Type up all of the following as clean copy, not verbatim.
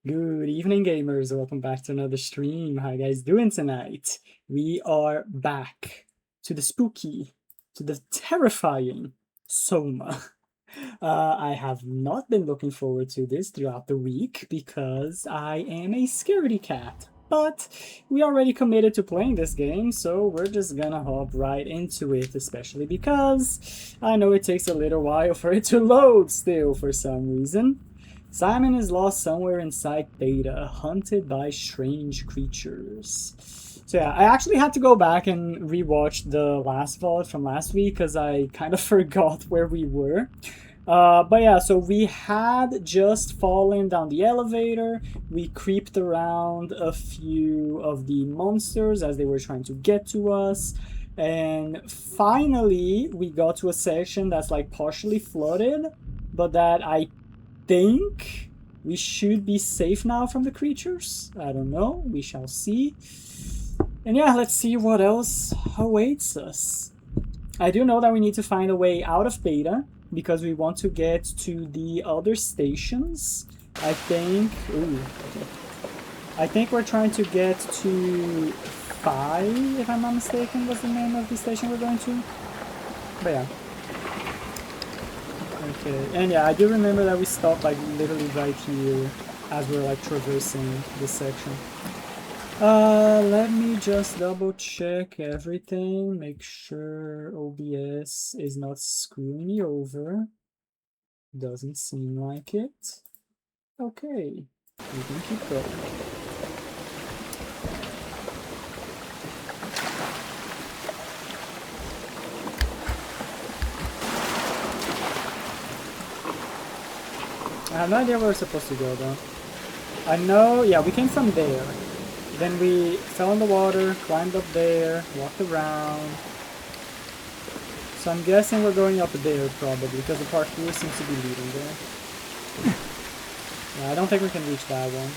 Good evening, gamers. Welcome back to another stream. How you guys doing tonight? We are back to the spooky, to the terrifying SOMA. I have not been looking forward to this throughout the week because I am a scaredy cat. But we already committed to playing this game, so we're just gonna hop right into it, especially because I know it takes a little while for it to load still for some reason. Simon is lost somewhere inside Beta, hunted by strange creatures. So yeah, I actually had to go back and rewatch the last VOD from last week because I kind of forgot where we were. But yeah, so we had just fallen down the elevator. We creeped around a few of the monsters as they were trying to get to us. And finally, we got to a section that's like partially flooded, but that I think we should be safe now from the creatures. I don't know. We shall see. And yeah, let's see what else awaits us. I do know that we need to find a way out of Beta because we want to get to the other stations. I think... Ooh, okay. I think we're trying to get to 5, if I'm not mistaken, was the name of the station we're going to. But yeah. Okay, and yeah, I do remember that we stopped like literally right here as we're like traversing this section. Let me just double check everything, make sure OBS is not screwing me over. Doesn't seem like it. Okay, we can keep going. I have no idea where we're supposed to go though. I know, yeah, we came from there. Then we fell in the water, climbed up there, walked around. So I'm guessing we're going up there probably because the parkour seems to be leading there. Yeah, I don't think we can reach that one.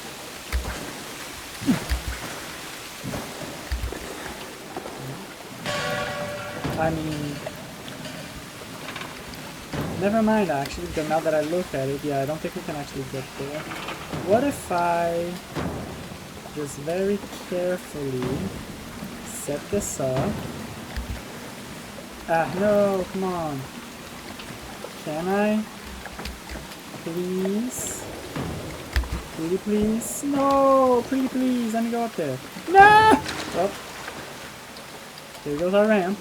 I mean... Never mind actually, because now that I look at it, yeah, I don't think we can actually get there. What if I just very carefully set this up? Ah, no, come on. Can I? Please? Pretty please? No! Pretty please, let me go up there. No! Oh. There goes our ramp.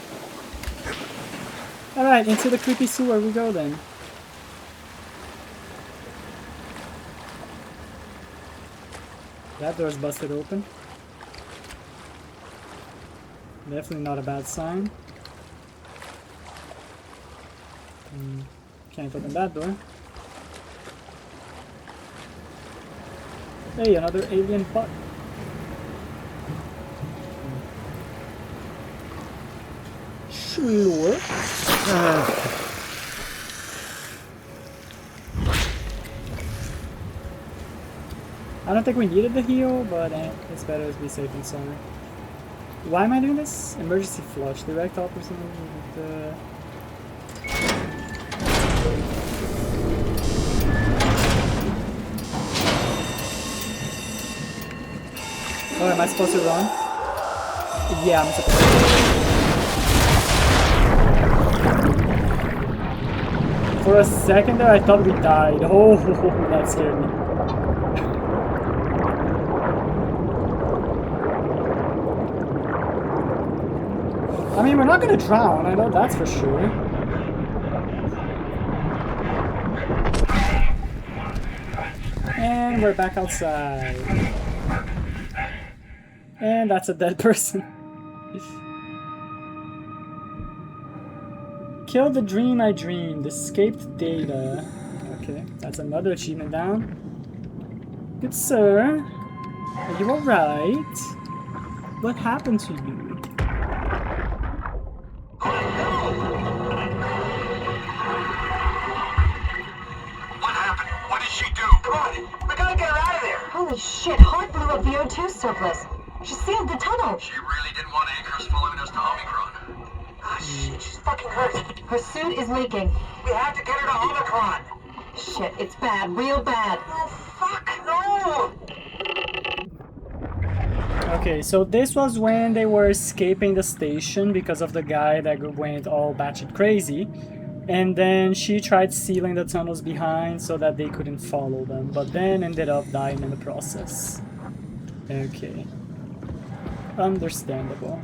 Alright, into the creepy sewer we go then. That door's busted open. Definitely not a bad sign. Can't open that door. Hey, another alien butt. Sure. I don't think we needed the heal, but it's better to be safe than sorry. Why am I doing this? Emergency flush. Direct opposite with the... Oh, am I supposed to run? Yeah, I'm supposed to. For a second there, I thought we died. Oh, that scared me. I mean, we're not gonna drown, I know that's for sure. And we're back outside. And that's a dead person. Kill the dream I dreamed. Escaped data. Okay, that's another achievement down. Good sir. Are you alright? What happened to you? What happened? What did she do? Come on, we gotta get her out of there! Holy shit, Hart blew up the O2 surplus. She sealed the tunnel. She really didn't want anchors following us to Omicron. Ah, shit, she's fucking hurt. Her suit is leaking. We have to get her to Omicron. Shit, it's bad, real bad. Oh, fuck, no! Okay, so this was when they were escaping the station because of the guy that went all batshit crazy. And then she tried sealing the tunnels behind so that they couldn't follow them, but then ended up dying in the process. Okay. Understandable.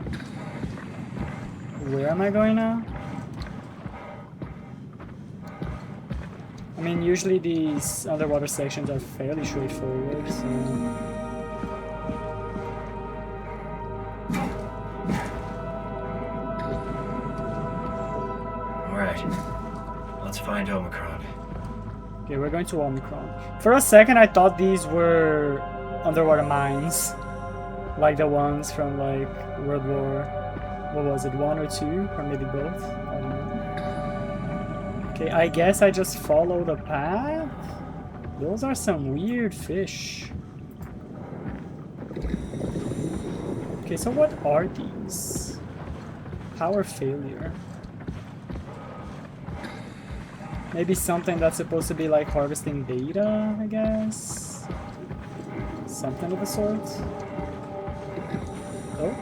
Where am I going now? I mean, usually these underwater sections are fairly straightforward, so... Alright, let's find Omicron. Okay, we're going to Omicron. For a second, I thought these were underwater mines. Like the ones from, like, World War... What was it, 1 or 2? Or maybe both? I don't know. Okay, I guess I just follow the path? Those are some weird fish. Okay, so what are these? Power failure. Maybe something that's supposed to be like harvesting data, I guess? Something of the sort. Oh.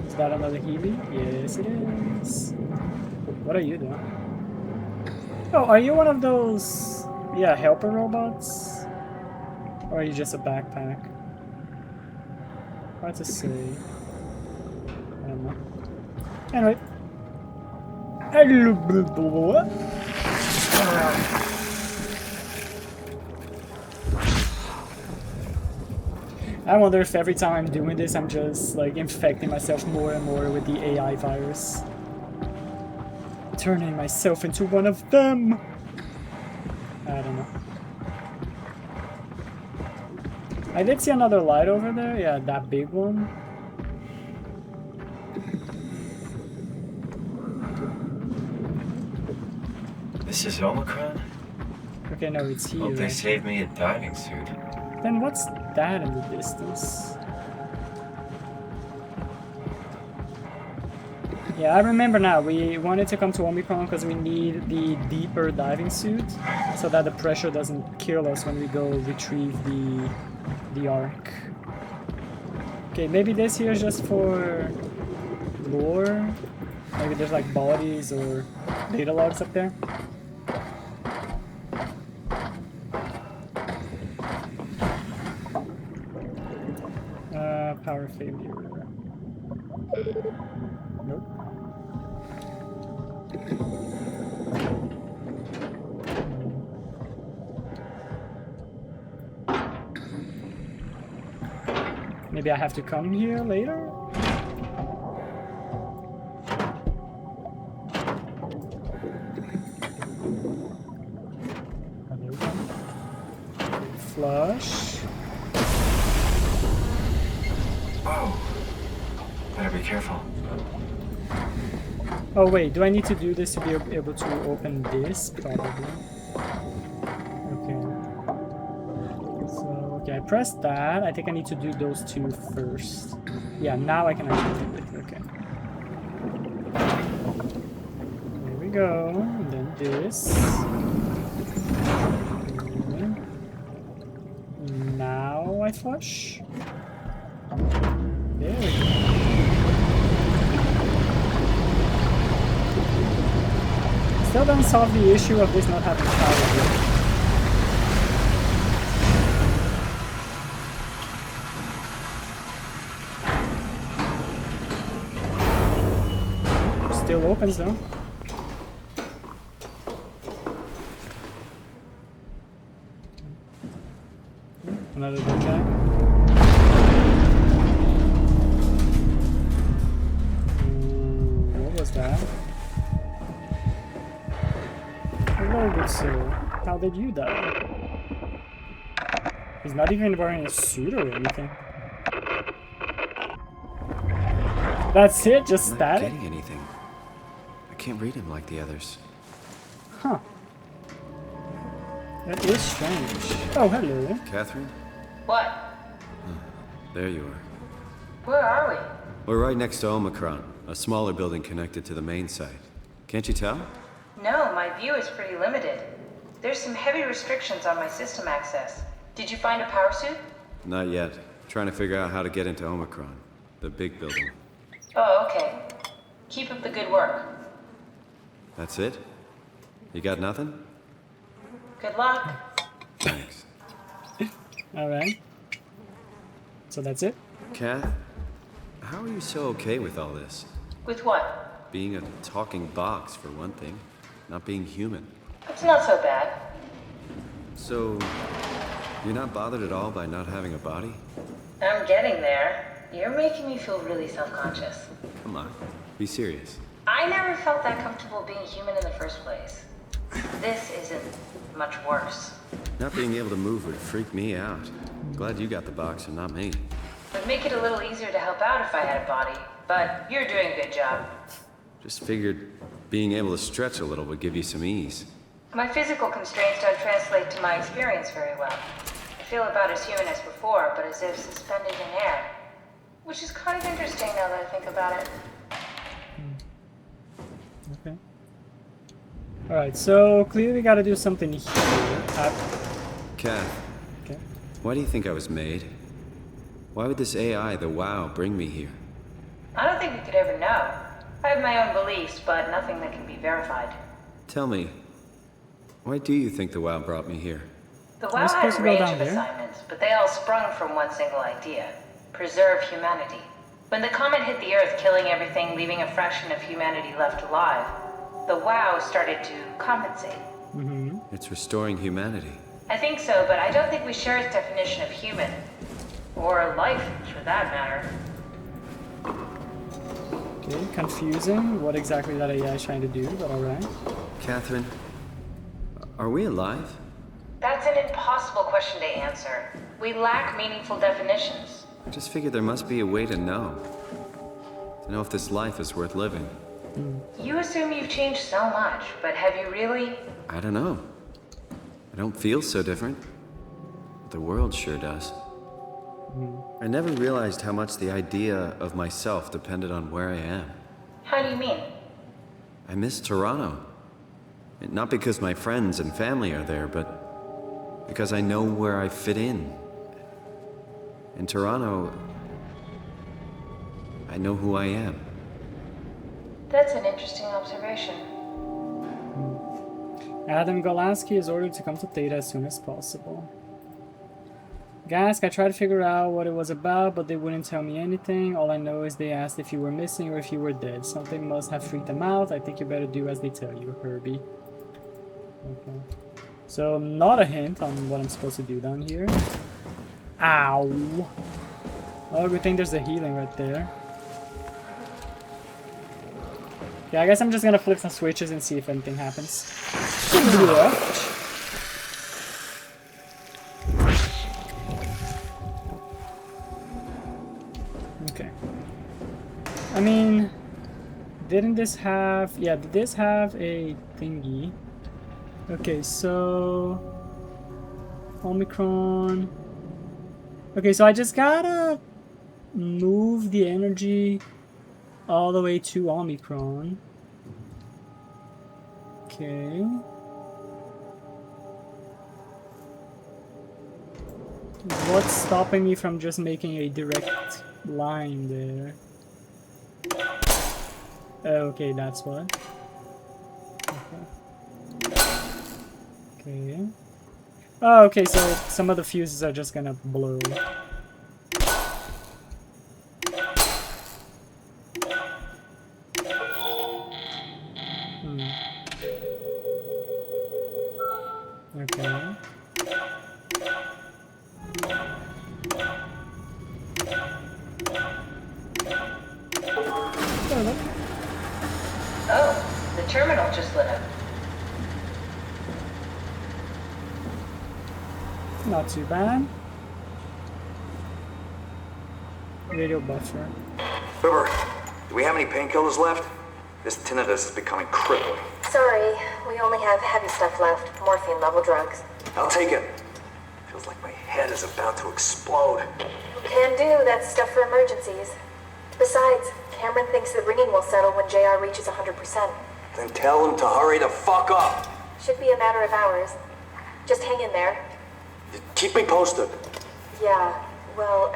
Is that another Healy? Yes, it is. What are you doing? Oh, are you one of those, yeah, helper robots? Or are you just a backpack? Hard to say. I don't know. Anyway. I wonder if every time I'm doing this, I'm just like infecting myself more and more with the AI virus. Turning myself into one of them. I don't know. I did see another light over there. Yeah, that big one. This is Omicron? Okay, no, it's here. Hope they saved me a diving suit. Then what's that in the distance? Yeah, I remember now. We wanted to come to Omicron because we need the deeper diving suit so that the pressure doesn't kill us when we go retrieve the Ark. Okay, maybe this here is just for lore. Maybe there's like bodies or data logs up there. Power failure. Nope. Maybe I have to come here later? Flush. Whoa. Better be careful. Oh wait, do I need to do this to be able to open this? Probably. Okay. So, okay, I pressed that. I think I need to do those two first. Yeah, now I can actually do it. Okay. There we go. And then this. Okay. Now I flush. There we go. Still doesn't solve the issue of this not having power yet. Still opens though. Another good guy. What was that? Hello, good sir. How did you die? He's not even wearing a suit or anything. That's it, just I'm not static? getting anything. I can't read him like the others. Huh. That is strange. Oh, hello. Catherine? What? There you are. Where are we? We're right next to Omicron, a smaller building connected to the main site. Can't you tell? No, my view is pretty limited. There's some heavy restrictions on my system access. Did you find a power suit? Not yet. Trying to figure out how to get into Omicron, the big building. Oh, okay. Keep up the good work. That's it? You got nothing? Good luck. Thanks. Alright. So that's it? Kath, how are you so okay with all this? With what? Being a talking box, for one thing. Not being human. It's not so bad. So, you're not bothered at all by not having a body? I'm getting there. You're making me feel really self-conscious. Come on, be serious. I never felt that comfortable being human in the first place. This isn't much worse. Not being able to move would freak me out. Glad you got the box and not me. Would make it a little easier to help out if I had a body, but you're doing a good job. Just figured being able to stretch a little would give you some ease. My physical constraints don't translate to my experience very well. I feel about as human as before, but as if suspended in air. Which is kind of interesting now that I think about it. Okay. Alright, so clearly we gotta do something here. Kath, Okay. why do you think I was made? Why would this AI, the WoW, bring me here? I don't think we could ever know. I have my own beliefs, but nothing that can be verified. Tell me, why do you think the WoW brought me here? The We're WoW had supposed a to go range down of there. assignments, but they all sprung from one single idea. Preserve humanity. When the comet hit the Earth, killing everything, leaving a fraction of humanity left alive, the WoW started to compensate. Mm-hmm. It's restoring humanity. I think so, but I don't think we share its definition of human. Or life, for that matter. Okay, confusing what exactly that AI is trying to do, but alright. Catherine, are we alive? That's an impossible question to answer. We lack meaningful definitions. I just figured there must be a way to know. To know if this life is worth living. You assume you've changed so much, but have you really? I don't know. I don't feel so different. The world sure does. I never realized how much the idea of myself depended on where I am. How do you mean? I miss Toronto. Not because my friends and family are there, but because I know where I fit in. In Toronto, I know who I am. That's an interesting observation. Adam Golansky is ordered to come to Theta as soon as possible. Gask, I tried to figure out what it was about, but they wouldn't tell me anything. All I know is they asked if you were missing or if you were dead. Something must have freaked them out. I think you better do as they tell you, Herbie. Okay. So, not a hint on what I'm supposed to do down here. Ow! Oh, good thing there's a healing right there. Yeah, I guess I'm just gonna flip some switches and see if anything happens. Okay. I mean, didn't this have... Yeah, did this have a thingy? Okay, so... Omicron... Okay, so I just gotta move the energy all the way to Omicron. Okay. What's stopping me from just making a direct line there? Okay, that's what. Okay. Okay. Oh, okay, so some of the fuses are just gonna blow. Okay. Oh, the terminal just lit up. Not too bad. Radio buffer. River, do we have any painkillers left? This tinnitus is becoming crippling. Sorry, we only have heavy stuff left. Morphine level drugs. I'll take it. Feels like my head is about to explode. Can do, that's stuff for emergencies. Besides, Cameron thinks the ringing will settle when JR reaches 100%. Then tell him to hurry the fuck up. Should be a matter of hours. Just hang in there. Keep me posted. Yeah, Well,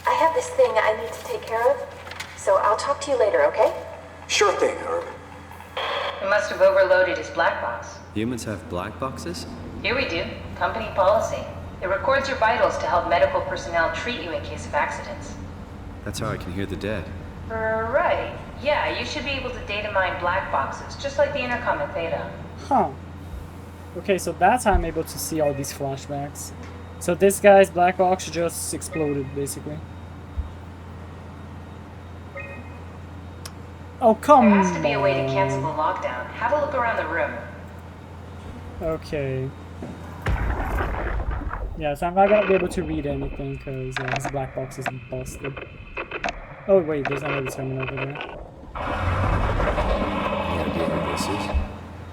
I have this thing I need to take care of, so I'll talk to you later, okay? Sure thing, Herb. We must have overloaded his black box. Humans have black boxes? Here we do. Company policy. It records your vitals to help medical personnel treat you in case of accidents. That's how I can hear the dead. Right. Yeah, you should be able to data mine black boxes, just like the intercom in Theta. Huh. Okay, so that's how I'm able to see all these flashbacks. So this guy's black box just exploded, basically. Oh, come on. There has to be a way to cancel the lockdown. Have a look around the room. Okay. Yeah, so I'm not gonna be able to read anything because this black box is busted. Oh wait, there's another terminal over there. Any idea who this is?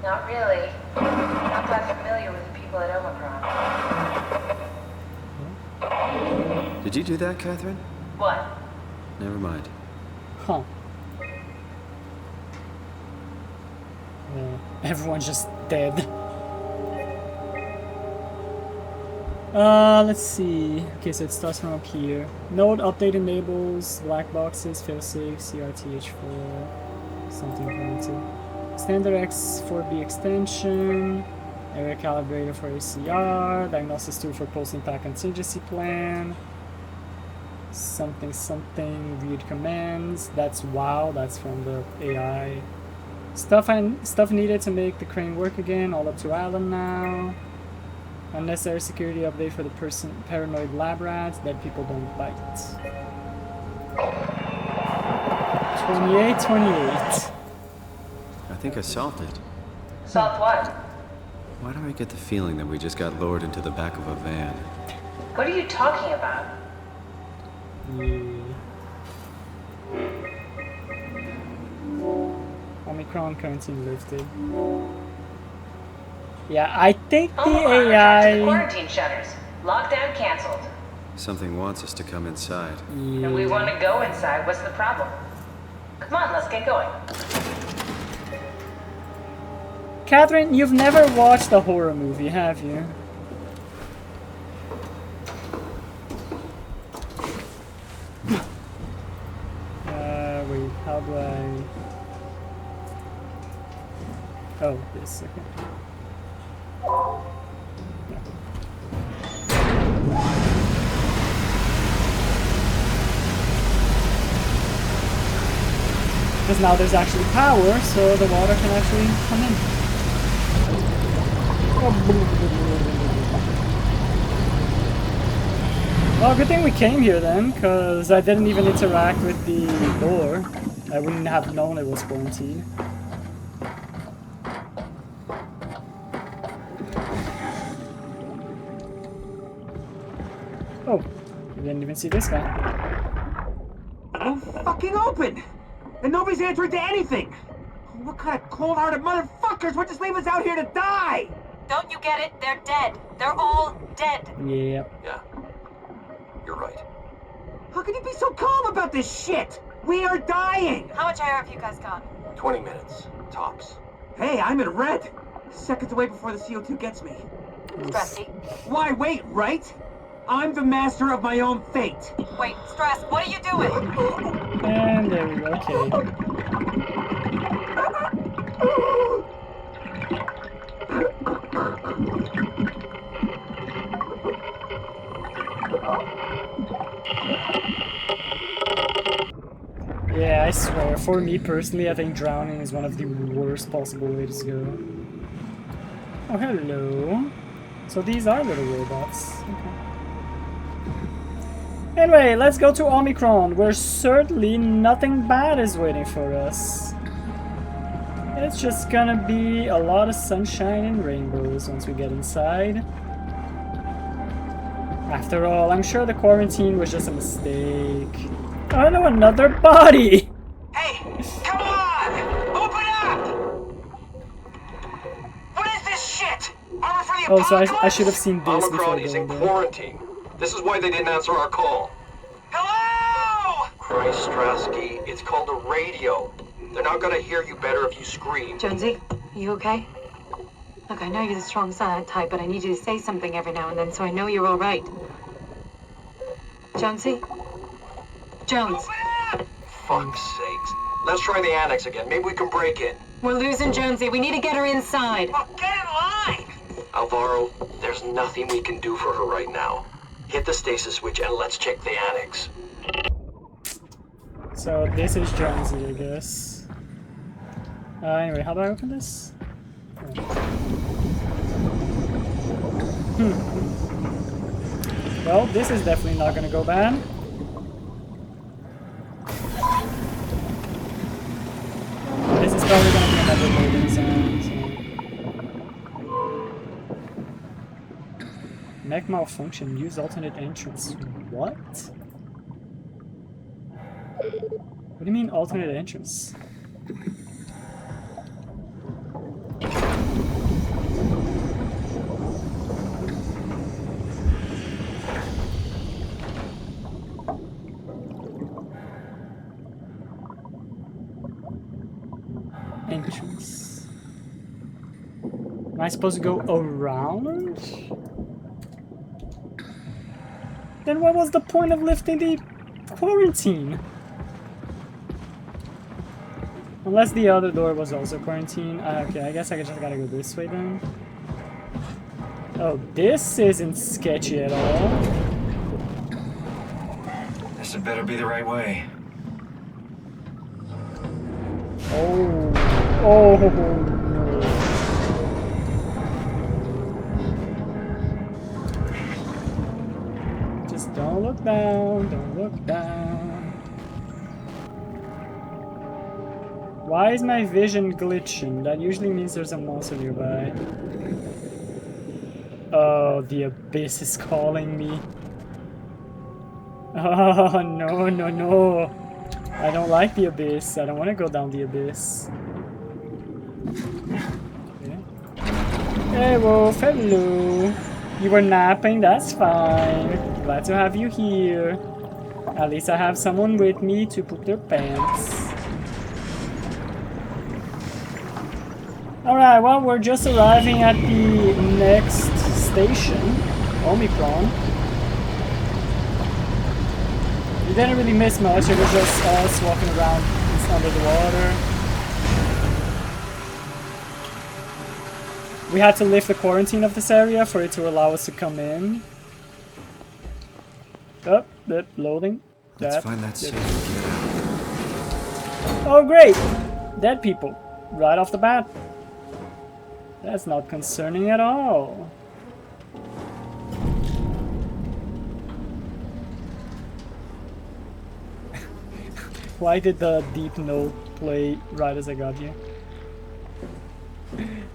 Not really. Not that familiar with the people at Omicron. Did you do that, Catherine? What? Never mind. Huh. Everyone's just dead. Let's see. Okay, so it starts from up here. Node update enables black boxes, failsafe, CRTH4, something primitive. Standard X4B extension, area calibrator for ACR, diagnosis tool for post-impact contingency plan, something, read commands. That's wow, that's from the AI. Stuff needed to make the crane work again, all up to Alan now. Unnecessary security update for the paranoid lab rats that people don't bite. 28. I think I solved it. Solved what? Why do I get the feeling that we just got lowered into the back of a van? What are you talking about? Yeah. Omicron quarantine lifted. Yeah, I think the Omicron AI... returned to the quarantine shutters. Lockdown cancelled. Something wants us to come inside. And we want to go inside. What's the problem? Come on, let's get going. Catherine, you've never watched a horror movie, have you? Wait, how do I... Oh, this, okay. Because now there's actually power, so the water can actually come in. Well, good thing we came here then, because I didn't even interact with the door. I wouldn't have known it was quarantined. Oh, you didn't even see this guy. Won't fucking open! And nobody's answering to anything! What kind of cold-hearted motherfuckers would just leave us out here to die? Don't you get it? They're dead. They're all dead. Yep. Yeah. You're right. How can you be so calm about this shit? We are dying! How much air have you guys got? 20 minutes, tops. Hey, I'm in red! Seconds away before the CO2 gets me. Stressy. Why wait, right? I'm the master of my own fate. Wait, Stress, what are you doing? And there we go, okay. Yeah, I swear, for me personally, I think drowning is one of the worst possible ways to go. Oh, hello. So these are little robots. Okay. Anyway, let's go to Omicron, where certainly nothing bad is waiting for us. It's just gonna be a lot of sunshine and rainbows once we get inside. After all, I'm sure the quarantine was just a mistake. Oh no, another body! Hey, come on! Open up! What is this shit? Armor for the Oh, so I apocalypse? should have seen this before Omicron is in going there. quarantine. This is why they didn't answer our call. Hello! Christ, Strasky, it's called a radio. They're not gonna hear you better if you scream. Jonesy, are you okay? Look, I know you're the strong silent type, but I need you to say something every now and then so I know you're all right. Jonesy? Jones, Fuck's sakes. Let's try the annex again. Maybe we can break in. we're losing Jonesy. We need to get her inside. Well, get in line! Alvaro, there's nothing we can do for her right now. Hit the stasis switch and let's check the annex. So this is Jonesy, I guess. Anyway, how do I open this? Well, this is definitely not gonna go bad. This is probably gonna be another loading zone. So. Mech malfunction. Use alternate entrance. What? What do you mean alternate entrance? Entrance. Am I supposed to go around? Then what was the point of lifting the quarantine? Unless the other door was also quarantine. Okay, I guess I just gotta go this way then. Oh, this isn't sketchy at all. This had better be the right way. Oh, oh no. Just don't look down, don't look down. Why is my vision glitching? That usually means there's a monster nearby. Oh, the abyss is calling me. Oh, no, no, no. I don't like the abyss. I don't want to go down the abyss. Okay. Hey, Wolf, hello. You were napping? That's fine. Glad to have you here. At least I have someone with me to poop their pants. Alright, well, we're just arriving at the next station, Omicron. We didn't really miss much, it was just us walking around under the water. We had to lift the quarantine of this area for it to allow us to come in. Oh, loading. Let's find that safe and get out. Oh, great! Dead people, right off the bat. That's not concerning at all. Why did the deep note play right as I got here?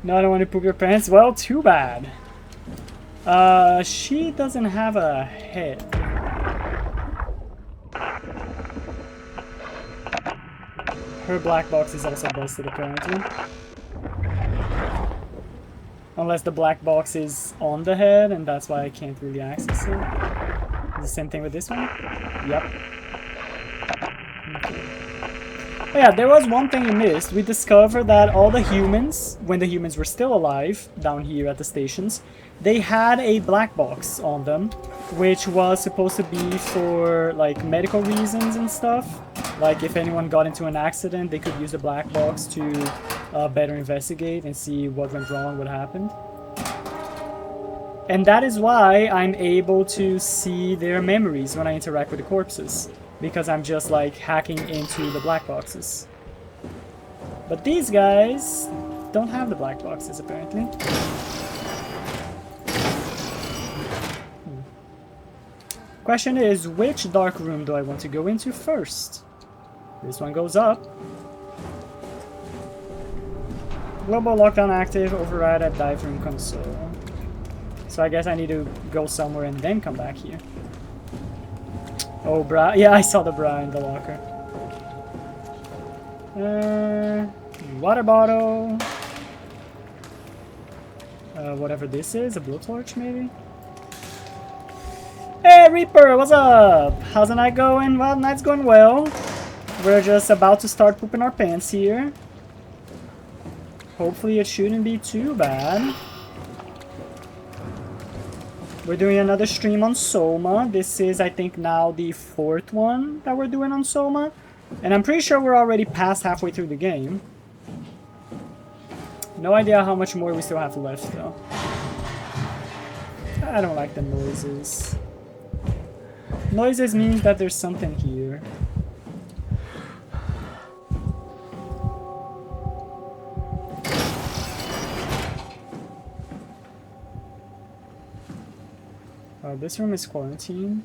No, I don't want to poop your pants. Well, too bad. She doesn't have a head. Her black box is also busted apparently. Unless the black box is on the head, and that's why I can't really access it. The same thing with this one? Yep. Okay. Oh yeah, there was one thing you missed. We discovered that all the humans, when the humans were still alive, down here at the stations, they had a black box on them, which was supposed to be for, like, medical reasons and stuff. Like, if anyone got into an accident, they could use the black box to better investigate and see what went wrong, what happened. And that is why I'm able to see their memories when I interact with the corpses. Because I'm just like hacking into the black boxes. But these guys don't have the black boxes apparently. Question is, which dark room do I want to go into first? This one goes up. Global lockdown active, override at dive room console. So I guess I need to go somewhere and then come back here. Oh, bra. Yeah, I saw the bra in the locker. Water bottle. Whatever this is, a blowtorch maybe? Hey, Reaper, what's up? How's the night going? Well, the night's going well. We're just about to start pooping our pants here. Hopefully it shouldn't be too bad. We're doing another stream on SOMA. This is, I think, now the 4th one that we're doing on SOMA. And I'm pretty sure we're already past halfway through the game. No idea how much more we still have left, though. I don't like the noises. Noises means that there's something here. This room is quarantined.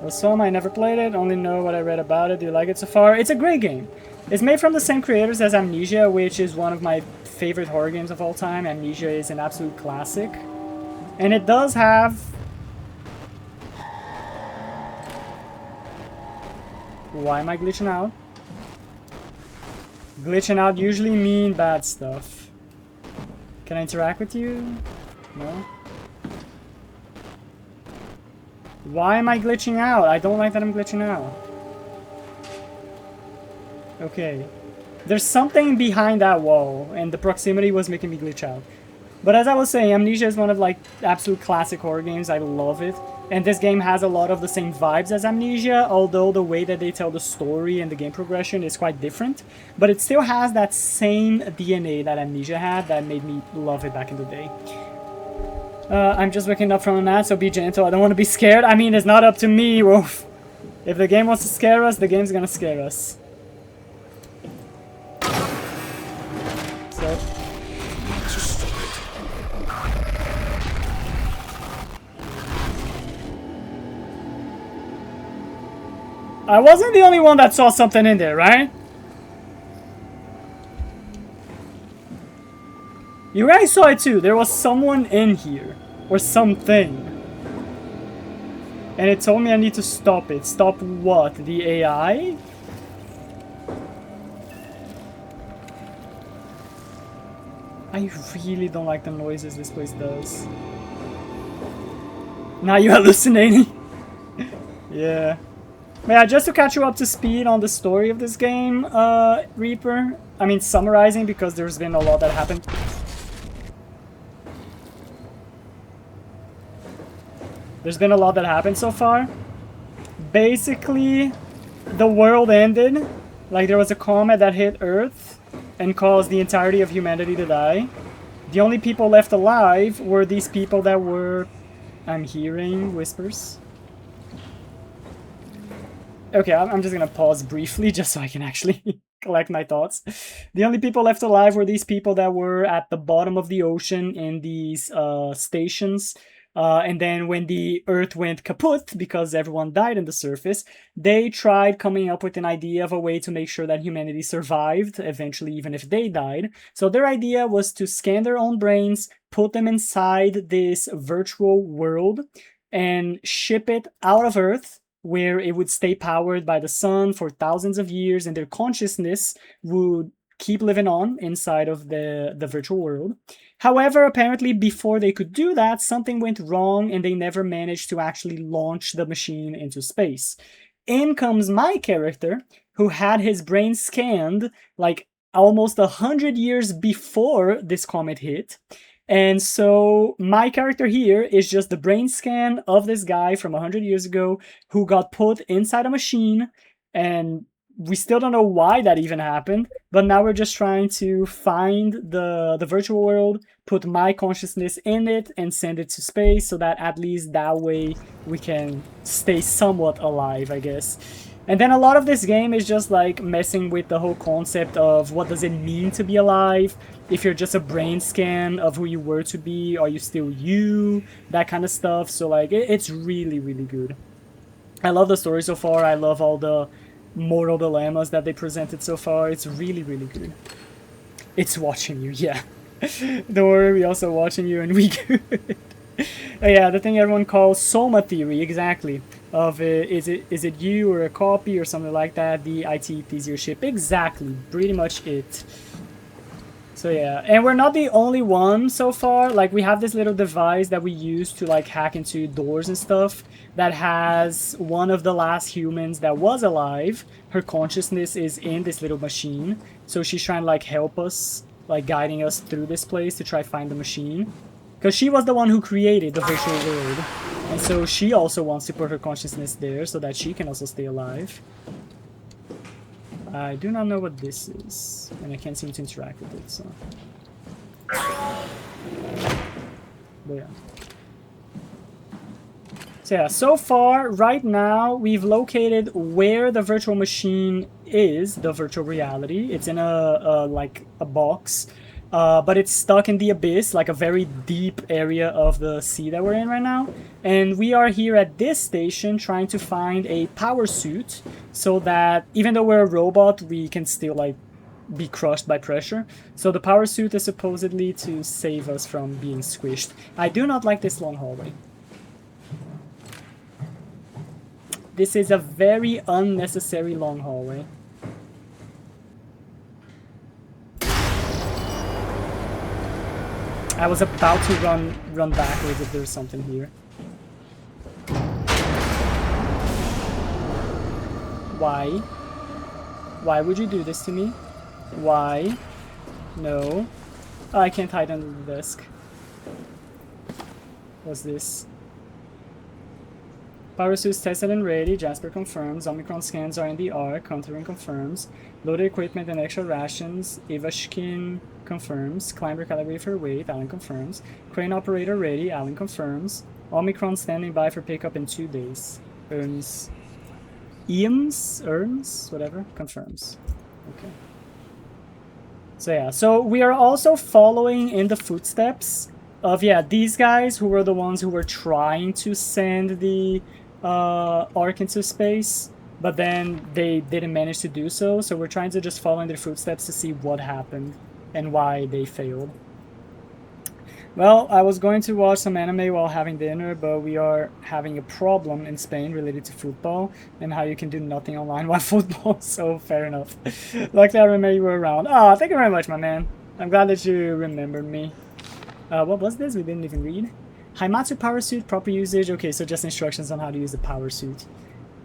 Well, SOMA, I never played it, only know what I read about it. Do you like it so far? It's a great game. It's made from the same creators as Amnesia, which is one of my favorite horror games of all time. Amnesia is an absolute classic. And it does have... Why am I glitching out? Glitching out usually mean bad stuff. Can I interact with you? No? Why am I glitching out? I don't like that I'm glitching out. Okay. There's something behind that wall, and the proximity was making me glitch out. But as I was saying, Amnesia is one of, like, absolute classic horror games. I love it. And this game has a lot of the same vibes as Amnesia, although the way that they tell the story and the game progression is quite different. But it still has that same DNA that Amnesia had that made me love it back in the day. I'm just waking up from a nap, so be gentle. I don't want to be scared. I mean, it's not up to me, Wolf. If the game wants to scare us, the game's gonna scare us. So... I wasn't the only one that saw something in there, right? You guys saw it too. There was someone in here. Or something. And it told me I need to stop it. Stop what? The AI? I really don't like the noises this place does. Now you're hallucinating? Yeah. But yeah, just to catch you up to speed on the story of this game, Reaper. I mean, summarizing, because there's been a lot that happened. There's been a lot that happened so far. Basically, the world ended. Like, there was a comet that hit Earth and caused the entirety of humanity to die. The only people left alive were these people that were... I'm hearing whispers. Okay, I'm just gonna pause briefly just so I can actually collect my thoughts. The only people left alive were these people that were at the bottom of the ocean in these stations. And then when the Earth went kaput, because everyone died in the surface, they tried coming up with an idea of a way to make sure that humanity survived, eventually even if they died. So their idea was to scan their own brains, put them inside this virtual world, and ship it out of Earth, where it would stay powered by the sun for thousands of years, and their consciousness would keep living on inside of the virtual world. However, apparently before they could do that, something went wrong and they never managed to actually launch the machine into space. In comes my character, who had his brain scanned like almost 100 years before this comet hit. And so my character here is just the brain scan of this guy from 100 years ago who got put inside a machine, and we still don't know why that even happened, but now we're just trying to find the virtual world, put my consciousness in it, and send it to space so that at least that way we can stay somewhat alive, I guess. And then a lot of this game is just like messing with the whole concept of what does it mean to be alive? If you're just a brain scan of who you were to be, are you still you? That kind of stuff. So like, it's really, really good. I love the story so far. I love all the moral dilemmas that they presented so far. It's really, really good. It's watching you, yeah. Don't worry, we also watching you and we good. Yeah, the thing everyone calls SOMA theory, exactly. Of is it you or a copy or something like that? The IT easier ship, exactly, pretty much it. So yeah, and we're not the only one so far. Like, we have this little device that we use to like hack into doors and stuff that has one of the last humans that was alive. Her consciousness is in this little machine, so she's trying to like help us like guiding us through this place to try find the machine. Because she was the one who created the virtual world. And so she also wants to put her consciousness there so that she can also stay alive. I do not know what this is. And I can't seem to interact with it, so... But yeah. So yeah, so far, right now, we've located where the virtual machine is, the virtual reality. It's in like a box, but it's stuck in the abyss, like a very deep area of the sea that we're in right now. And we are here at this station trying to find a power suit so that even though we're a robot, we can still like be crushed by pressure. So the power suit is supposedly to save us from being squished. I do not like this long hallway. This is a very unnecessary long hallway. I was about to run backwards if there's something here. Why? Why would you do this to me? Why? No. Oh, I can't hide under the desk. What's this? Power suits tested and ready. Jasper confirms. Omicron scans are in the arc. Hunterin confirms. Loaded equipment and extra rations. Ivashkin confirms. Climber calibrate for weight. Alan confirms. Crane operator ready. Alan confirms. Omicron standing by for pickup in 2 days. Earns. Earns? Whatever. Confirms. Okay. So yeah. So we are also following in the footsteps of, yeah, these guys who were the ones who were trying to send the arc into space, but then they didn't manage to do so. So we're trying to just follow in their footsteps to see what happened and why they failed. Well, I was going to watch some anime while having dinner, but we are having a problem in Spain related to football and how you can do nothing online while football, so fair enough. Luckily I remember you were around. Ah, thank you very much, my man. I'm glad that you remembered me. What was this? We didn't even read. Haimatsu power suit, proper usage. Okay, so just instructions on how to use the power suit.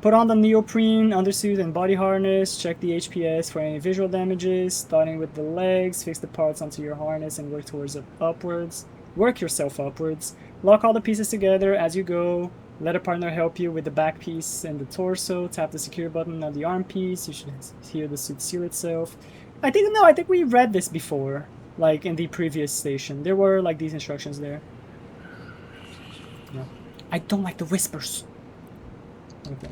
Put on the neoprene undersuit and body harness. Check the HPS for any visual damages. Starting with the legs, fix the parts onto your harness and work towards upwards. Work yourself upwards. Lock all the pieces together as you go. Let a partner help you with the back piece and the torso. Tap the secure button on the arm piece. You should hear the suit seal itself. I think we read this before. Like in the previous station. There were like these instructions there. Yeah. I don't like the whispers. Okay.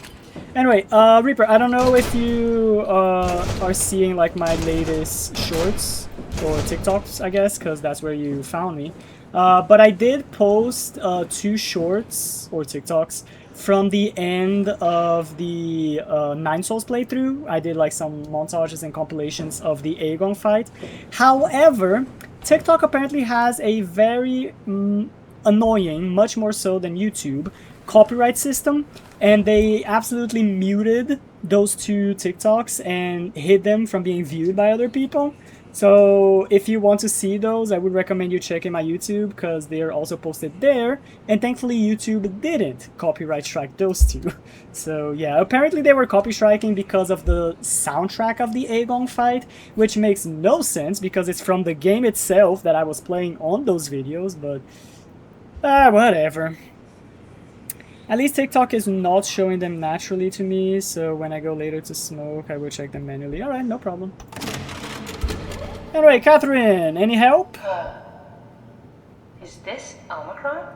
Anyway, Reaper, I don't know if you are seeing like my latest shorts or TikToks, I guess, because that's where you found me. But I did post 2 shorts or TikToks from the end of the Nine Souls playthrough. I did like some montages and compilations of the Aegon fight. However, TikTok apparently has a very annoying, much more so than YouTube, copyright system, and they absolutely muted those 2 TikToks and hid them from being viewed by other people. So if you want to see those, I would recommend you checking my YouTube because they are also posted there. And thankfully YouTube didn't copyright strike those 2. So yeah, apparently they were copy striking because of the soundtrack of the Aegon fight, which makes no sense because it's from the game itself that I was playing on those videos, but whatever. At least TikTok is not showing them naturally to me, so when I go later to smoke, I will check them manually. Alright, no problem. Anyway, Catherine, any help? Is this Omicron?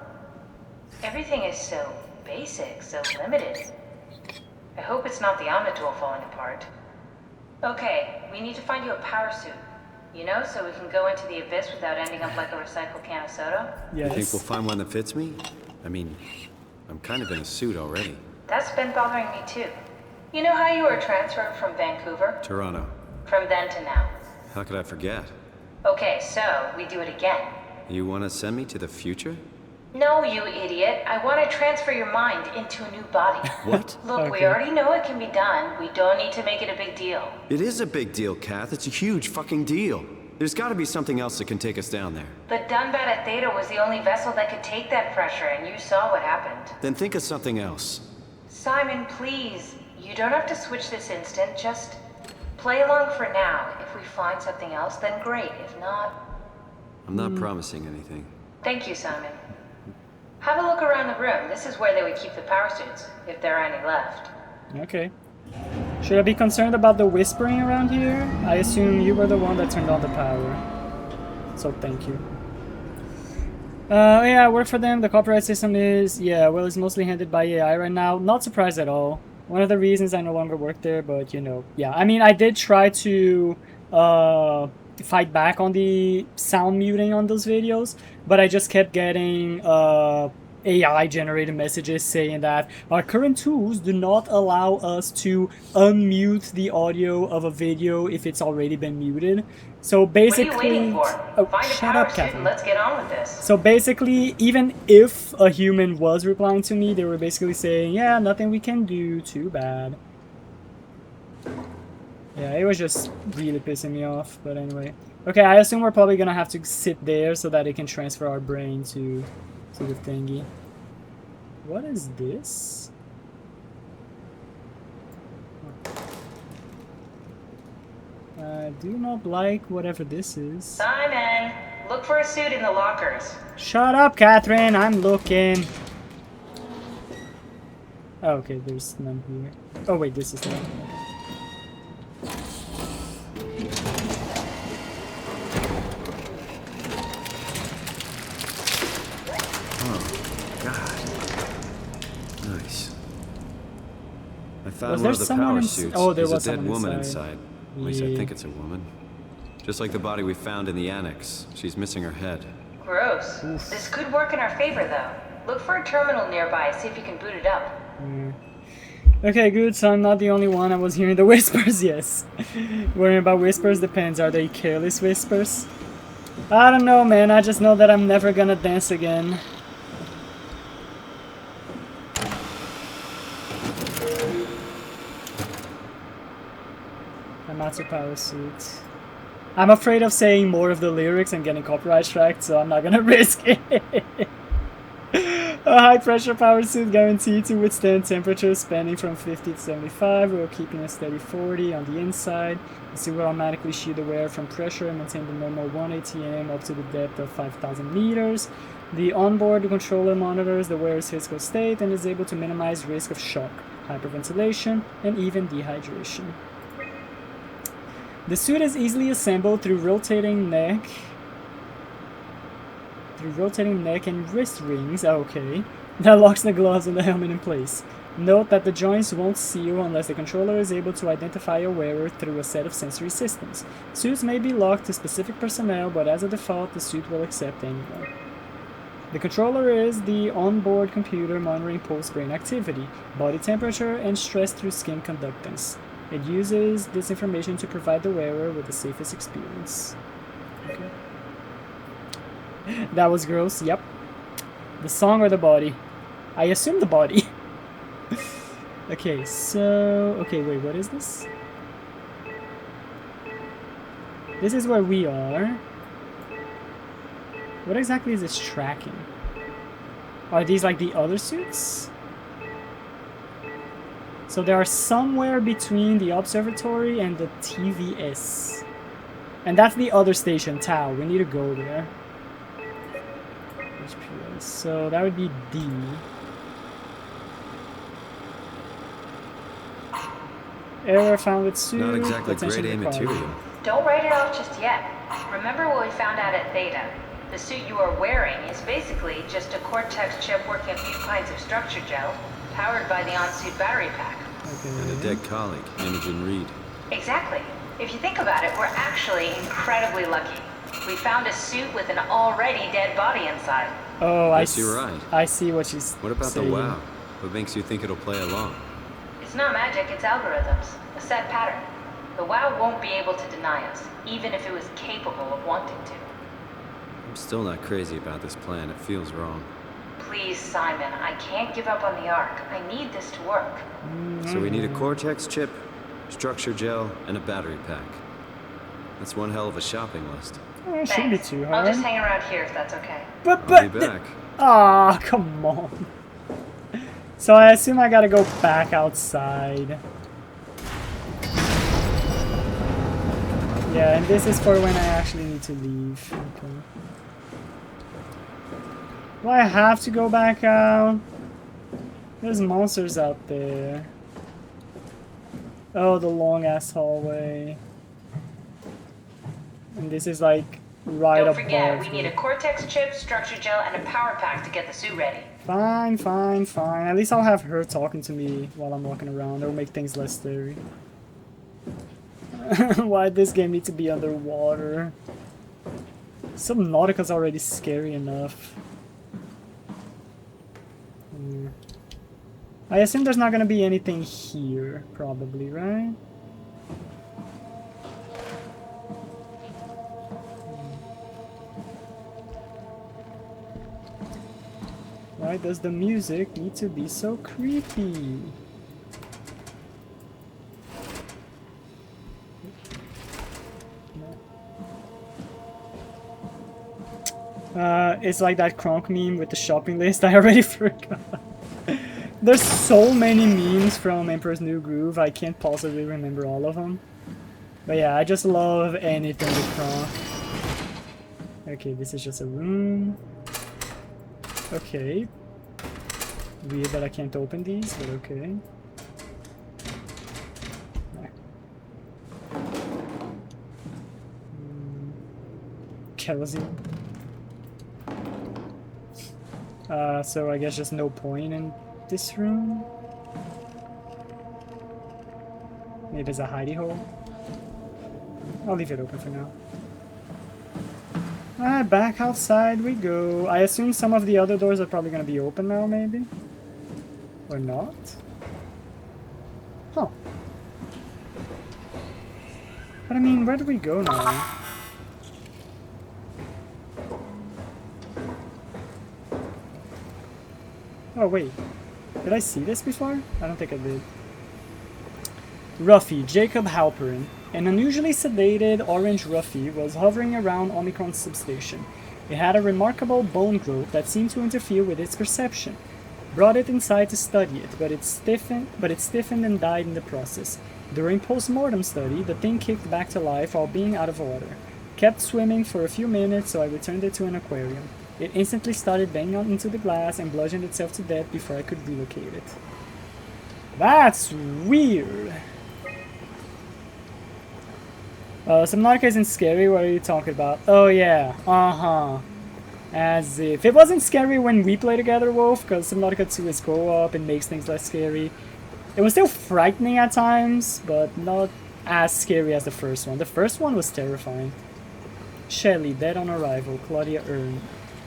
Everything is so basic, so limited. I hope it's not the Omnitool falling apart. Okay, we need to find you a power suit. You know, so we can go into the abyss without ending up like a recycled can of soda? Yes. You think we'll find one that fits me? I mean, I'm kind of in a suit already. That's been bothering me too. You know how you were transferred from Vancouver? Toronto. From then to now. How could I forget? Okay, so we do it again. You want to send me to the future? No, you idiot. I want to transfer your mind into a new body. What? Look, we Okay. already know it can be done. We don't need to make it a big deal. It is a big deal, Kath. It's a huge fucking deal. There's got to be something else that can take us down there. But Dunbat Theta was the only vessel that could take that pressure, and you saw what happened. Then think of something else. Simon, please. You don't have to switch this instant. Just Play along for now. If we find something else, then great. If not... I'm not promising anything. Thank you, Simon. Have a look around the room. This is where they would keep the power suits, if there are any left. Okay. Should I be concerned about the whispering around here? I assume you were the one that turned on the power. So thank you. Yeah, I work for them. The copyright system is, yeah, well, it's mostly handled by AI right now. Not surprised at all. One of the reasons I no longer work there, but you know, yeah. I mean, I did try to fight back on the sound muting on those videos, but I just kept getting AI generated messages saying that our current tools do not allow us to unmute the audio of a video if it's already been muted. So basically, what are you waiting for? Oh, Find a shut power up, suit Catherine. and let's get on with this. So basically, even if a human was replying to me, they were basically saying, yeah, nothing we can do, too bad. Yeah, it was just really pissing me off, but anyway. Okay, I assume we're probably gonna have to sit there so that it can transfer our brain to the thingy. What is this? I do not like whatever this is. Simon, look for a suit in the lockers. Shut up, Catherine. I'm looking. Oh, okay, there's none here. Oh, wait, this is none. Oh, God. Nice. I found Was one there of the someone power in- suits. Oh, there There's was a dead someone woman inside. At least I Yeah. think it's a woman. Just like the body we found in the annex. She's missing her head. Gross. This could work in our favor, though. Look for a terminal nearby, see if you can boot it up. Okay, good, so I'm not the only one. I was hearing the whispers, yes. Worrying about whispers depends. Are they careless whispers? I don't know, man. I just know that I'm never gonna dance again. Amatsu power suit. I'm afraid of saying more of the lyrics and getting copyright striked, so I'm not gonna risk it. A high pressure power suit guaranteed to withstand temperatures spanning from 50 to 75 while keeping a steady 40 on the inside. The suit will automatically shield the wearer from pressure and maintain the normal 1 ATM up to the depth of 5,000 meters. The onboard controller monitors the wearer's physical state and is able to minimize risk of shock, hyperventilation, and even dehydration. The suit is easily assembled through rotating neck and wrist rings, okay, that locks the gloves and the helmet in place. Note that the joints won't seal unless the controller is able to identify a wearer through a set of sensory systems. Suits may be locked to specific personnel, but as a default, the suit will accept anyone. The controller is the onboard computer monitoring pulse brain activity, body temperature, and stress through skin conductance. It uses this information to provide the wearer with the safest experience. Okay. That was gross, yep. The song or the body? I assume the body. Okay, so... Okay, wait, what is this? This is where we are. What exactly is this tracking? Are these like the other suits? So they are somewhere between the observatory and the TVS. And that's the other station, Tau. We need to go there. HPS. So that would be D. Error found with suit. Not exactly attention grade A required. material. Don't write it off just yet. Remember what we found out at Theta? The suit you are wearing is basically just a Cortex chip working a few pints of structure gel, powered by the on-suit battery pack. Okay. And a dead colleague, Imogen Reed. Exactly. If you think about it, we're actually incredibly lucky. We found a suit with an already dead body inside. Oh, Yes, you're right. I see what she's What about saying. the WoW? What makes you think it'll play along? It's not magic, it's algorithms. A set pattern. The WoW won't be able to deny us, even if it was capable of wanting to. I'm still not crazy about this plan. It feels wrong. Please, Simon, I can't give up on the Ark. I need this to work. So we need a Cortex chip, structure gel, and a battery pack. That's one hell of a shopping list. Oh, it shouldn't be Thanks. too I'll hard. just hang around here if that's okay. I'll be back. Ah, come on. So I assume I gotta go back outside. Yeah, and this is for when I actually need to leave. Okay. Do I have to go back out? There's monsters out there. Oh, the long ass hallway. And this is like right Don't above. forget, we need a cortex chip, structure gel, and a power pack to get the suit ready. Fine, fine, fine. At least I'll have her talking to me while I'm walking around. It'll make things less scary. Why'd this game need to be underwater? Subnautica's already scary enough. I assume there's not gonna be anything here, probably, right? Why does the music need to be so creepy? It's like that Kronk meme with the shopping list. I already forgot. There's so many memes from Emperor's New Groove, I can't possibly remember all of them. But yeah, I just love anything with Kronk. Okay, this is just a room. Okay. Weird that I can't open these, but okay. Kerosene. So I guess just no point in this room. Maybe it's a hidey hole. I'll leave it open for now. Alright, back outside we go. I assume some of the other doors are probably gonna be open now, maybe? Or not? Huh. But I mean, where do we go now? Oh wait, did I see this before? I don't think I did. Ruffy, Jacob Halperin, an unusually sedated orange Ruffy, was hovering around Omicron's substation. It had a remarkable bone growth that seemed to interfere with its perception. Brought it inside to study it, but it stiffened and died in the process. During post-mortem study, the thing kicked back to life while being out of water. Kept swimming for a few minutes, so I returned it to an aquarium. It instantly started banging into the glass and bludgeoned itself to death before I could relocate it. That's weird. Subnautica isn't scary, what are you talking about? Oh yeah, As if. It wasn't scary when we played together, Wolf, because Subnautica 2 is co-op and makes things less scary. It was still frightening at times, but not as scary as the first one. The first one was terrifying. Shelley, dead on arrival. Claudia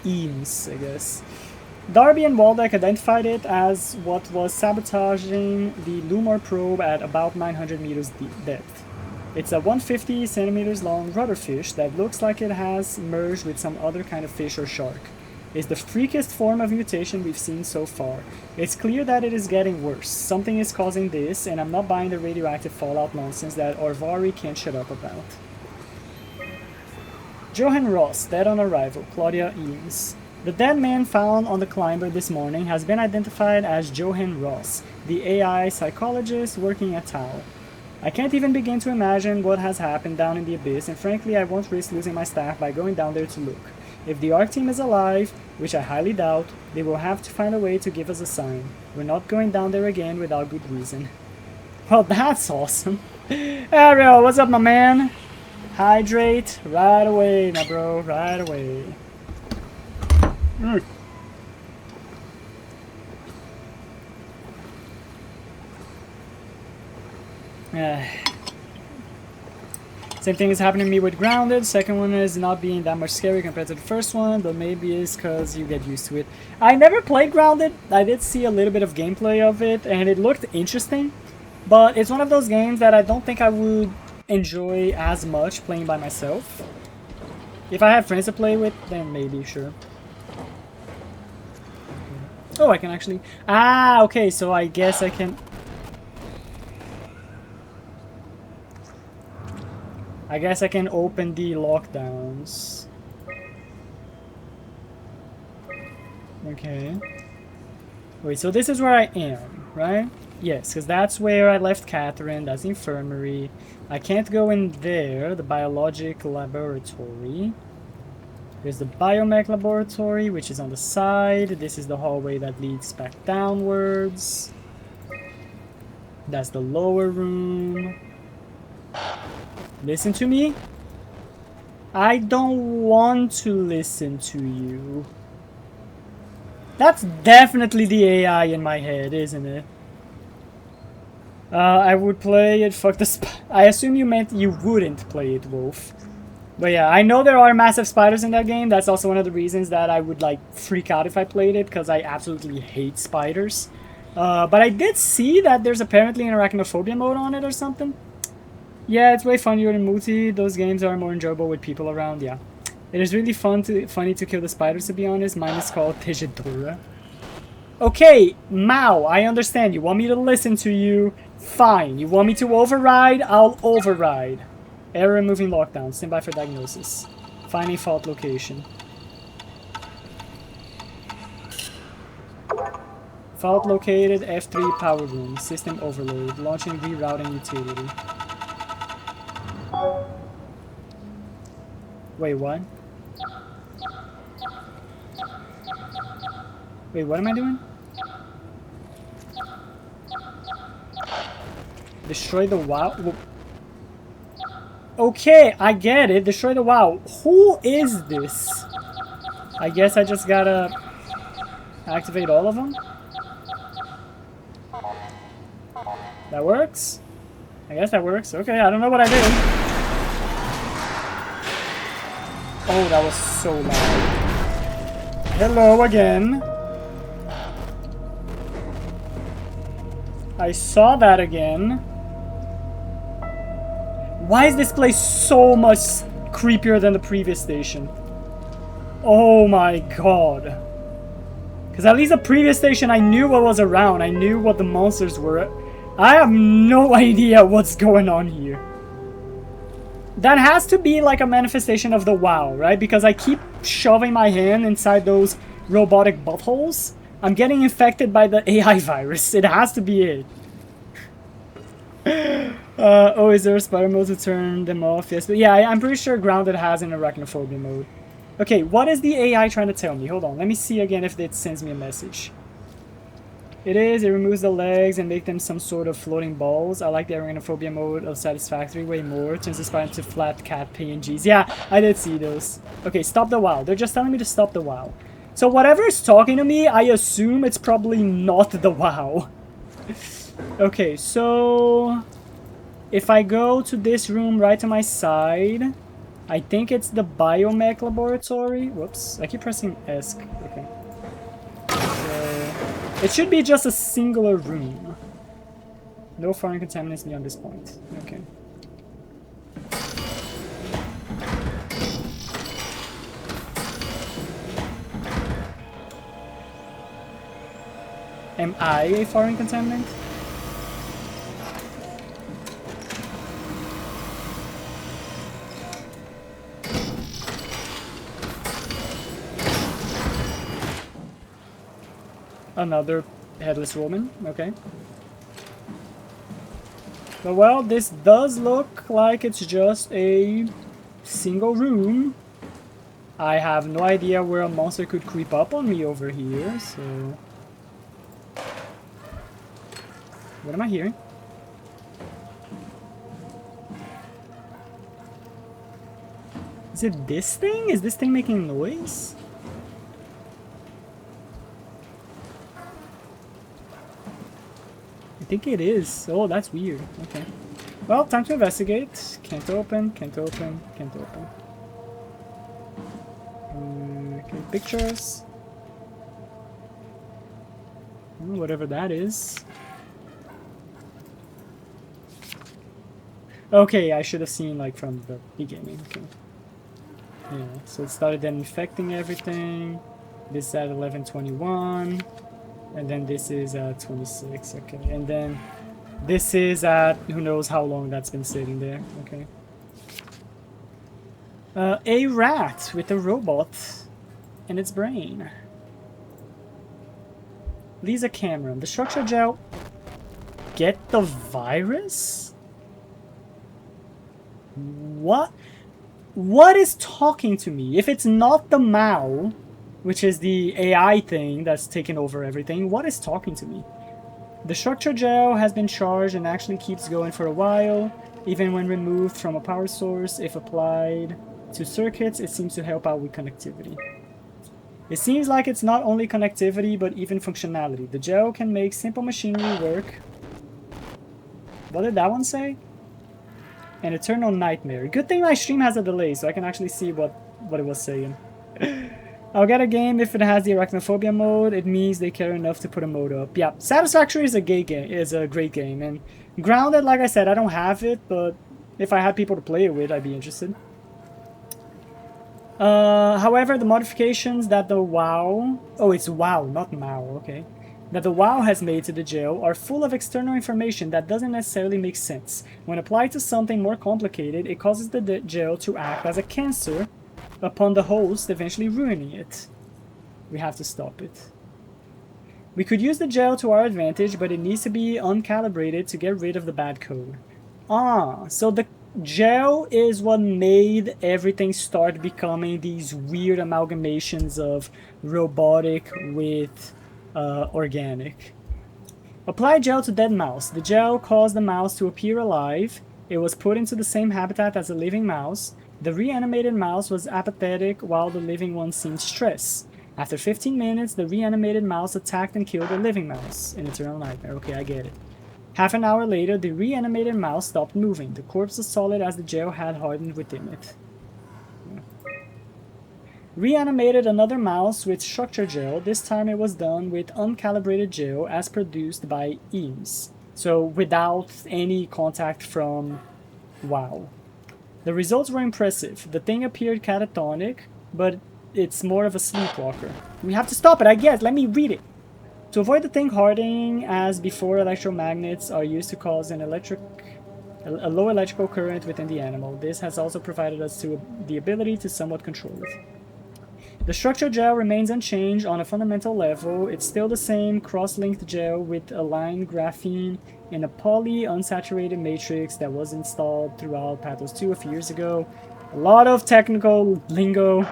Eames, I guess. Darby and Waldeck identified it as what was sabotaging the Lumar probe at about 900 meters depth. It's a 150 centimeters long rudderfish that looks like it has merged with some other kind of fish or shark. It's the freakiest form of mutation we've seen so far. It's clear that it is getting worse. Something is causing this, and I'm not buying the radioactive fallout nonsense that Orvari can't shut up about. Johan Ross, dead on arrival. Claudia Eames. The dead man found on the climber this morning has been identified as Johan Ross, the AI psychologist working at Tau. I can't even begin to imagine what has happened down in the abyss, and frankly I won't risk losing my staff by going down there to look. If the ARC team is alive, which I highly doubt, they will have to find a way to give us a sign. We're not going down there again without good reason. Well, that's awesome. Ariel, what's up, my man? Hydrate right away, my bro, right away. Same thing is happening to me with Grounded. Second one is not being that much scary compared to the first one, but maybe it's because you get used to it. I never played Grounded. I did see a little bit of gameplay of it, and it looked interesting. But it's one of those games that I don't think I would enjoy as much playing by myself. If I have friends to play with, then maybe, sure. Oh, I can actually... Ah, okay, so I guess I can... I guess I can open the lockdowns. Okay. Wait, so this is where I am, right? Yes, because that's where I left Catherine. That's the infirmary. I can't go in there, the biologic laboratory. There's the biomech laboratory, which is on the side. This is the hallway that leads back downwards. That's the lower room. Listen to me. I don't want to listen to you. That's definitely the AI in my head, isn't it? I would play it. Fuck the I assume you meant you wouldn't play it, Wolf. But yeah, I know there are massive spiders in that game. That's also one of the reasons that I would like freak out if I played it, because I absolutely hate spiders. But I did see that there's apparently an arachnophobia mode on it or something. Yeah, it's way funnier in multi. Those games are more enjoyable with people around. Yeah, it is really funny to kill the spiders. To be honest, mine is called Tejidora. Okay, Mao, I understand. You want me to listen to you? Fine. You want me to override? I'll override. Error removing lockdown. Stand by for diagnosis. Finding fault location. Fault located. F3 power room. System overload. Launching rerouting utility. Wait, what? Wait, what am I doing? Destroy the WoW? Okay, I get it. Destroy the WoW. Who is this? I guess I just gotta activate all of them? That works? I guess that works. Okay, I don't know what I did. Oh, that was so loud. Hello again. I saw that again. Why is this place so much creepier than the previous station? Oh my god. Because at least the previous station I knew what was around. I knew what the monsters were. I have no idea what's going on here. That has to be like a manifestation of the WoW, right? Because I keep shoving my hand inside those robotic buttholes. I'm getting infected by the AI virus. It has to be it. Oh, is there a spider mode to turn them off? Yes, but yeah, I'm pretty sure Grounded has an arachnophobia mode. Okay, what is the AI trying to tell me? Hold on, let me see again if it sends me a message. It removes the legs and make them some sort of floating balls. I like the arachnophobia mode of Satisfactory way more. Turns the spider into flat cat PNGs. Yeah, I did see those. Okay, stop the WoW. They're just telling me to stop the WoW. So whatever is talking to me, I assume it's probably not the WoW. Okay, so if I go to this room right to my side, I think it's the biomech laboratory. Whoops, I keep pressing ESC. Okay. So it should be just a singular room. No foreign contaminants beyond this point. Okay. Am I a foreign contaminant? Another headless woman, okay. But well, this does look like it's just a single room. I have no idea where a monster could creep up on me over here, so... What am I hearing? Is it this thing? Is this thing making noise? I think it is. Oh, that's weird. Okay. Well, time to investigate. Can't open, can't open, can't open. Okay, pictures. Whatever that is. Okay, I should have seen like from the beginning. Okay. Yeah, so it started then infecting everything. This at 11:21. And then this is at 26, okay. And then this is at who knows how long that's been sitting there, okay. A rat with a robot in its brain. Lisa Cameron. The structure gel get the virus? What? What is talking to me? If it's not the Mao, which is the AI thing that's taken over everything, what is talking to me? The structure gel has been charged and actually keeps going for a while, even when removed from a power source. If applied to circuits, it seems to help out with connectivity. It seems like it's not only connectivity, but even functionality. The gel can make simple machinery work. What did that one say? An eternal nightmare. Good thing my stream has a delay, so I can actually see what it was saying. I'll get a game if it has the arachnophobia mode. It means they care enough to put a mode up. Yeah, Satisfactory is a great game, and Grounded, like I said, I don't have it, but if I had people to play it with, I'd be interested. However, the modifications that the WoW... Oh, it's WoW, not MAO, okay. That the WoW has made to the gel are full of external information that doesn't necessarily make sense. When applied to something more complicated, it causes the gel to act as a cancer upon the host, eventually ruining it. We have to stop it. We could use the gel to our advantage, but it needs to be uncalibrated to get rid of the bad code. Ah, so the gel is what made everything start becoming these weird amalgamations of robotic with organic. Apply gel to dead mouse. The gel caused the mouse to appear alive. It was put into the same habitat as a living mouse. The reanimated mouse was apathetic while the living one seemed stressed. After 15 minutes, the reanimated mouse attacked and killed the living mouse. An eternal nightmare. Okay, I get it. Half an hour later, the reanimated mouse stopped moving. The corpse was solid as the gel had hardened within it. Reanimated another mouse with structure gel. This time it was done with uncalibrated gel as produced by EAMS. So without any contact from WoW. The results were impressive. The thing appeared catatonic, but it's more of a sleepwalker. We have to stop it, I guess. Let me read it. To avoid the thing hardening as before, electromagnets are used to cause a low electrical current within the animal. This has also provided us the ability to somewhat control it. The structure gel remains unchanged on a fundamental level. It's still the same cross-linked gel with aligned graphene in a poly-unsaturated matrix that was installed throughout Pathos 2 a few years ago. A lot of technical lingo.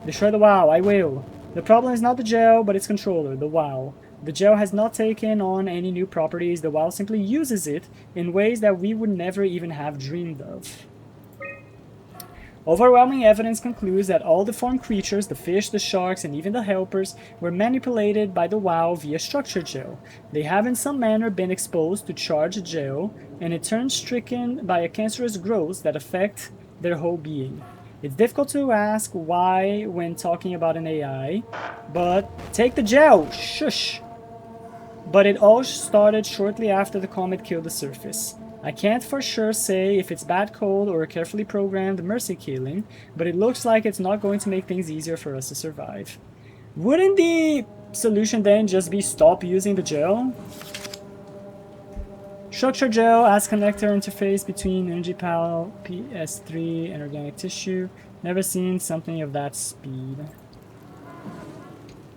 Destroy the WoW, I will. The problem is not the gel, but its controller, the WoW. The gel has not taken on any new properties. The WoW simply uses it in ways that we would never even have dreamed of. Overwhelming evidence concludes that all deformed creatures, the fish, the sharks, and even the helpers, were manipulated by the WoW via structure gel. They have in some manner been exposed to charged gel, and in turn stricken by a cancerous growth that affect their whole being. It's difficult to ask why when talking about an AI, but take the gel! Shush! But it all started shortly after the comet killed the surface. I can't for sure say if it's bad code or a carefully programmed mercy killing, but it looks like it's not going to make things easier for us to survive. Wouldn't the solution then just be stop using the gel? Structure gel as connector interface between EnergyPal PS3 and organic tissue. Never seen something of that speed.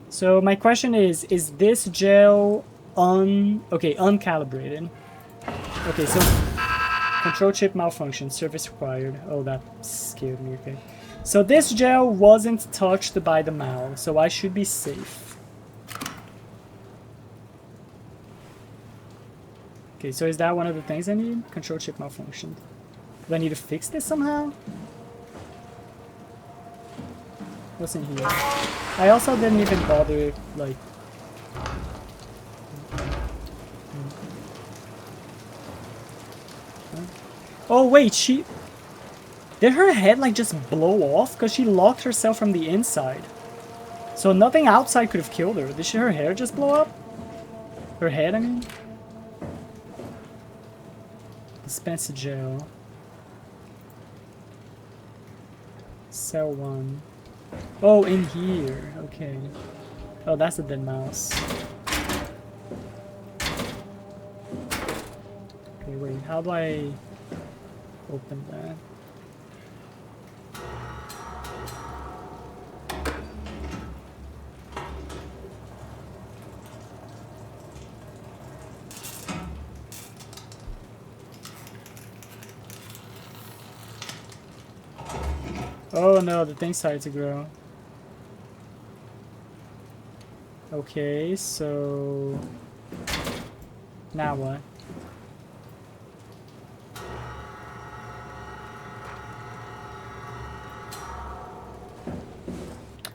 So my question is this gel uncalibrated? Okay, so control chip malfunction, service required. Oh, that scared me, okay. So this gel wasn't touched by the Mao, so I should be safe. Okay, so is that one of the things I need? Control chip malfunction. Do I need to fix this somehow? What's in here? I also didn't even bother, like... Oh wait, she... Did her head like just blow off? Because she locked herself from the inside. So nothing outside could have killed her. Did her hair just blow up? Her head, I mean? Dispense gel. Cell 1. Oh, in here. Okay. Oh, that's a dead mouse. Okay, wait. How do I open that? Oh no, the thing started to grow. Okay, so now what?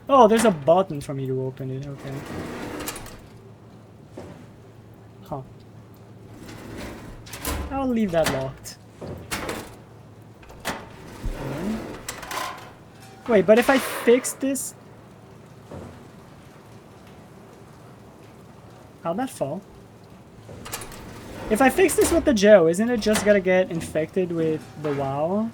Oh, there's a button for me to open it. Okay. Huh. I'll leave that locked. Okay. Wait, but if I fix this... How'd that fall? If I fix this with the gel, isn't it just gonna get infected with the WoW?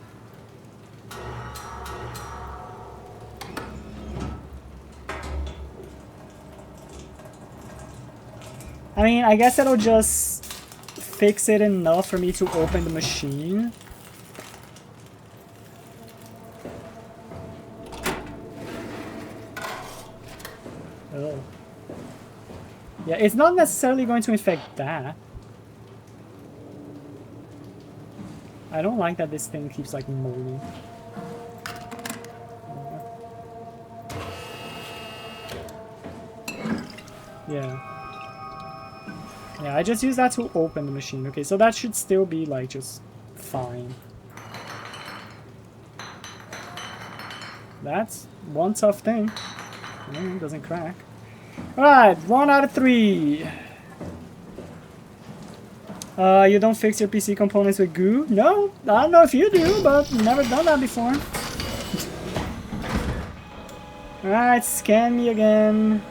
I mean, I guess it'll just fix it enough for me to open the machine. Oh. Yeah, it's not necessarily going to infect that. I don't like that this thing keeps like molding. Yeah. Yeah, I just use that to open the machine. Okay, so that should still be like just fine. That's one tough thing. It doesn't crack. Alright, 1 out of 3. You don't fix your PC components with goo? No, I don't know if you do, but never done that before. Alright, scan me again.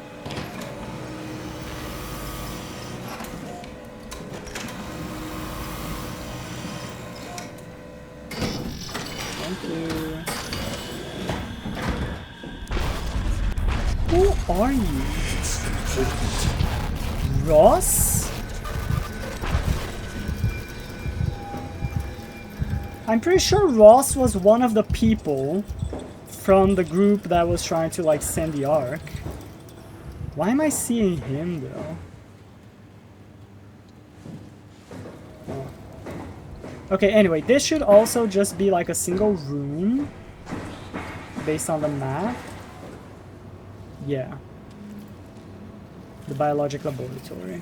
Who are you? Ross? I'm pretty sure Ross was one of the people from the group that was trying to like send the Ark. Why am I seeing him though? Oh. Okay, anyway, this should also just be like a single room based on the map. Yeah. The biologic laboratory.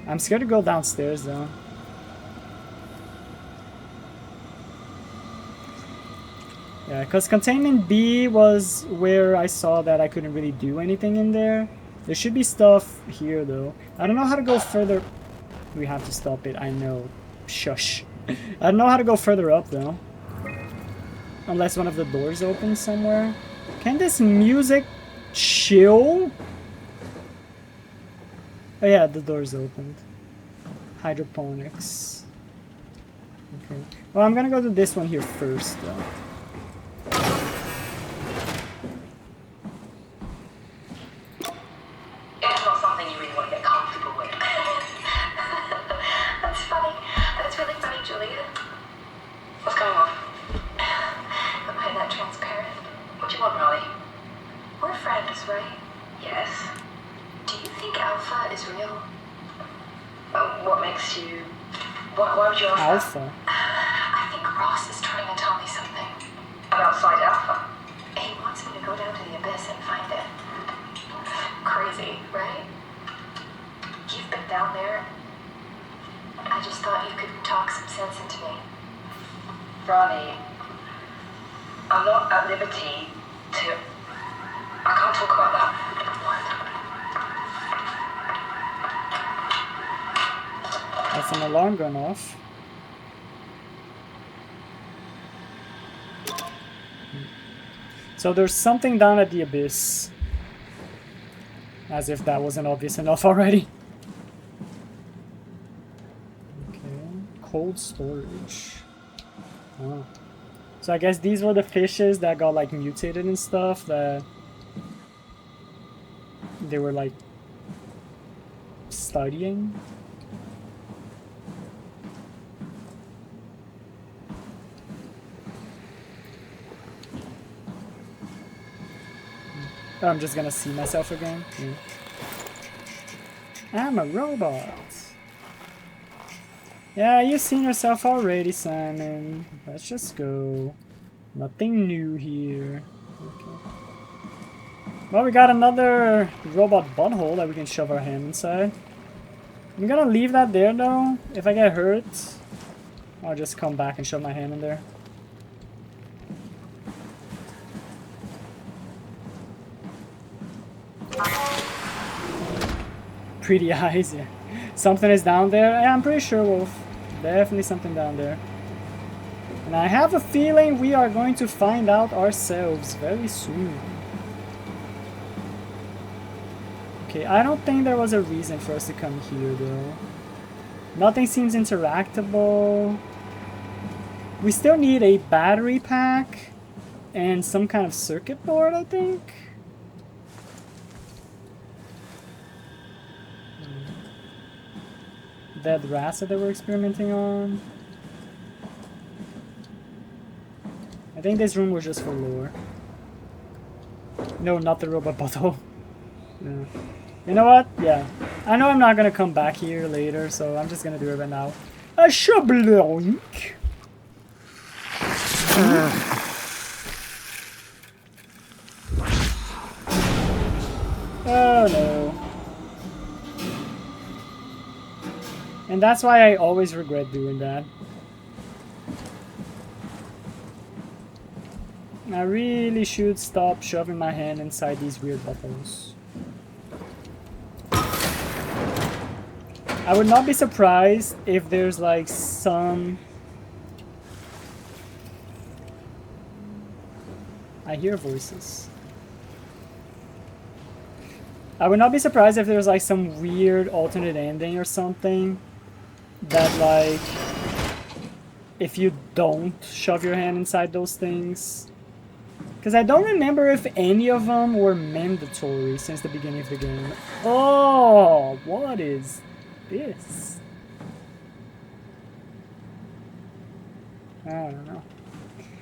I'm scared to go downstairs though. Yeah, because containment B was where I saw that I couldn't really do anything in there. There should be stuff here though. I don't know how to go further. We have to stop it, I know. Shush. I don't know how to go further up though. Unless one of the doors opens somewhere. Can this music chill? Oh yeah, the door's opened. Hydroponics. Okay. Well, I'm gonna go to this one here first though. It's not something you really want to get comfortable with. That's funny. That's really funny, Julia. What's going on? Am I that transparent? What do you want, Molly? We're friends, right? Yes. Do you think Alpha is real? What makes you... Why would you ask Alpha? I think Ross is trying to tell me something. About Site Alpha? He wants me to go down to the Abyss and find it. Crazy, right? You've been down there. I just thought you could talk some sense into me. Ronnie, I'm not at liberty to... I can't talk about that. That's an alarm going off. So there's something down at the Abyss. As if that wasn't obvious enough already. Okay. Cold storage. Oh. So I guess these were the fishes that got like mutated and stuff that they were like studying. Oh, I'm just gonna see myself again. Yeah. I'm a robot. Yeah, you've seen yourself already, Simon. Let's just go. Nothing new here. Okay. Well, we got another robot butthole that we can shove our hand inside. I'm gonna leave that there though. If I get hurt, I'll just come back and shove my hand in there. Pretty eyes, yeah. Something is down there. Yeah, I'm pretty sure, Wolf. Definitely something down there. And I have a feeling we are going to find out ourselves very soon. Okay, I don't think there was a reason for us to come here though. Nothing seems interactable. We still need a battery pack and some kind of circuit board, I think. Dead rats that they were experimenting on. I think this room was just for lore. No, not the robot bottle. Yeah. You know what? Yeah. I know I'm not gonna come back here later, so I'm just gonna do it right now. A shabloink! Oh no. And that's why I always regret doing that. I really should stop shoving my hand inside these weird buttholes. I would not be surprised if there's like some... I hear voices. I would not be surprised if there's like some weird alternate ending or something that like if you don't shove your hand inside those things. Because I don't remember if any of them were mandatory since the beginning of the game. Oh, what is this? I don't know.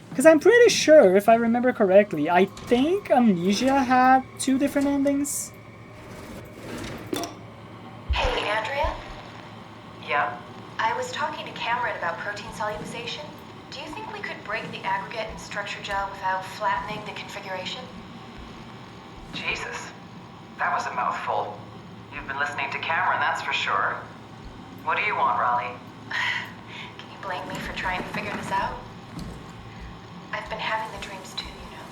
Because I'm pretty sure, if I remember correctly, I think Amnesia had 2 different endings. Hey, Andrea? Yeah? I was talking to Cameron about protein solubilization. Do you think we could break the aggregate and structure gel without flattening the configuration? Jesus. That was a mouthful. You've been listening to Cameron, that's for sure. What do you want, Raleigh? Can you blame me for trying to figure this out? I've been having the dreams too, you know.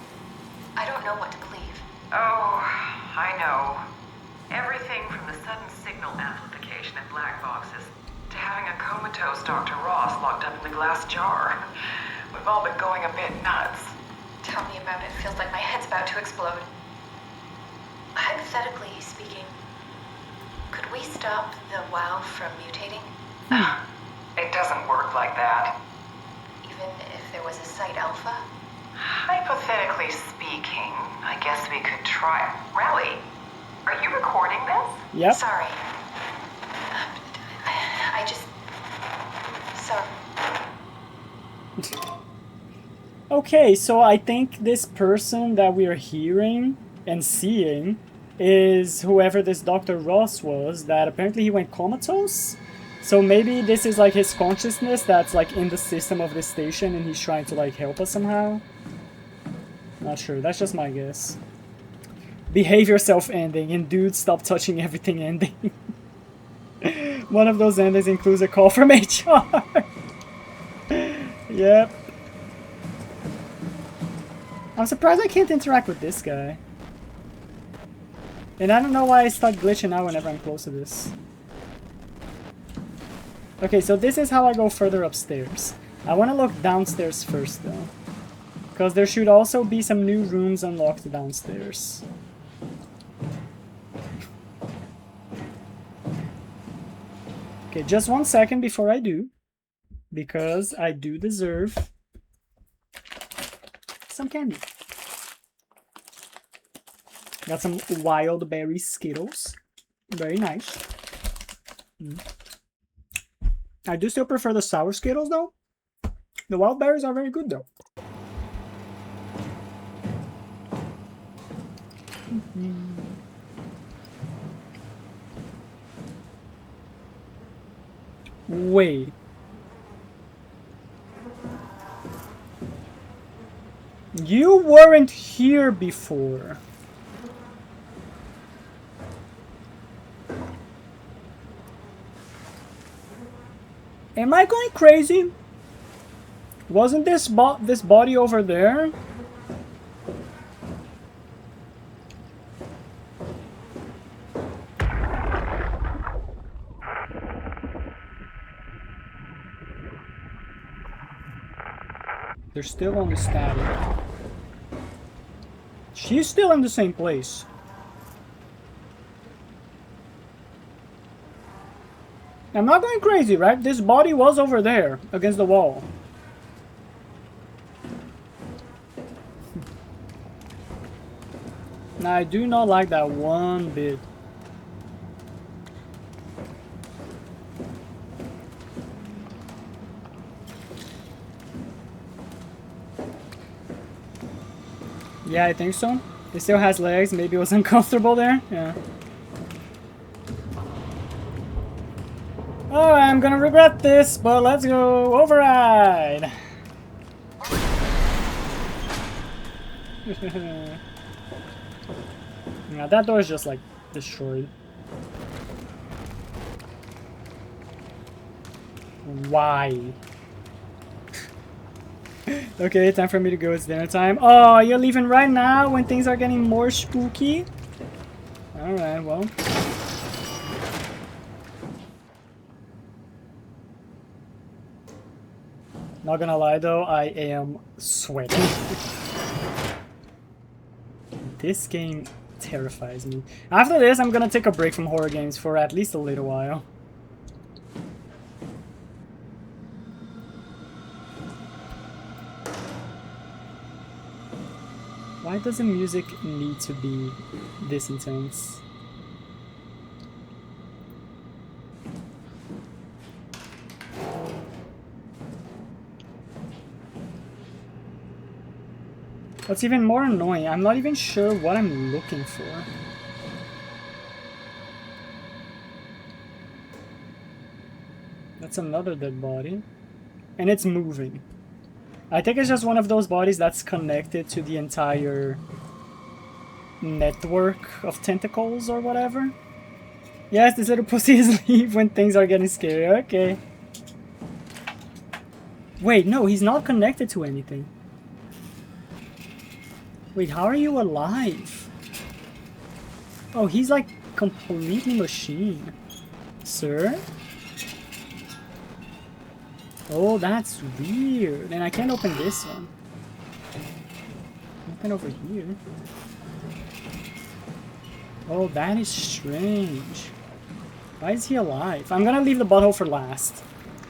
I don't know what to believe. Oh, I know. Everything from the sudden signal amplification in black boxes to having a comatose Dr. Ross locked up in the glass jar. We've all been going a bit nuts. Tell me about it. Feels like my head's about to explode. Hypothetically speaking, could we stop the WoW from mutating? It doesn't work like that. Even if there was a Site Alpha? Hypothetically speaking, I guess we could try. Raleigh, are you recording this? Yep. Sorry. I just... So... Okay, so I think this person that we are hearing and seeing is whoever this Dr. Ross was, that apparently he went comatose. So maybe this is like his consciousness that's like in the system of this station and he's trying to like help us somehow. Not sure, that's just my guess. Behave yourself ending and dude stop touching everything ending. One of those endings includes a call from HR. Yep. I'm surprised I can't interact with this guy. And I don't know why I start glitching out whenever I'm close to this. Okay, so this is how I go further upstairs. I want to look downstairs first though. Because there should also be some new rooms unlocked downstairs. Okay, just 1 second before I do. Because I do deserve some candy. Got some wild berry Skittles. Very nice. I do still prefer the sour Skittles though. The wild berries are very good though. Wait. You weren't here before. Am I going crazy? Wasn't this body over there? They're still on the static. She's still in the same place. I'm not going crazy, right? This body was over there, against the wall. Now, I do not like that one bit. Yeah, I think so. It still has legs. Maybe it was uncomfortable there. Yeah. Oh, I'm gonna regret this, but let's go override. Yeah, that door is just like destroyed. Why? Okay, time for me to go. It's dinner time. Oh, you're leaving right now when things are getting more spooky? Alright, well. Not gonna lie though, I am sweating. This game terrifies me. After this, I'm gonna take a break from horror games for at least a little while. Why does the music need to be this intense? What's even more annoying, I'm not even sure what I'm looking for. That's another dead body. And it's moving. I think it's just one of those bodies that's connected to the entire network of tentacles or whatever. Yes, this little pussies leave when things are getting scary. Okay. Wait, no, he's not connected to anything. Wait, how are you alive? Oh, he's like completely machine. Sir? Oh, that's weird. And I can't open this one. Nothing over here. Oh, that is strange. Why is he alive? I'm gonna leave the butthole for last.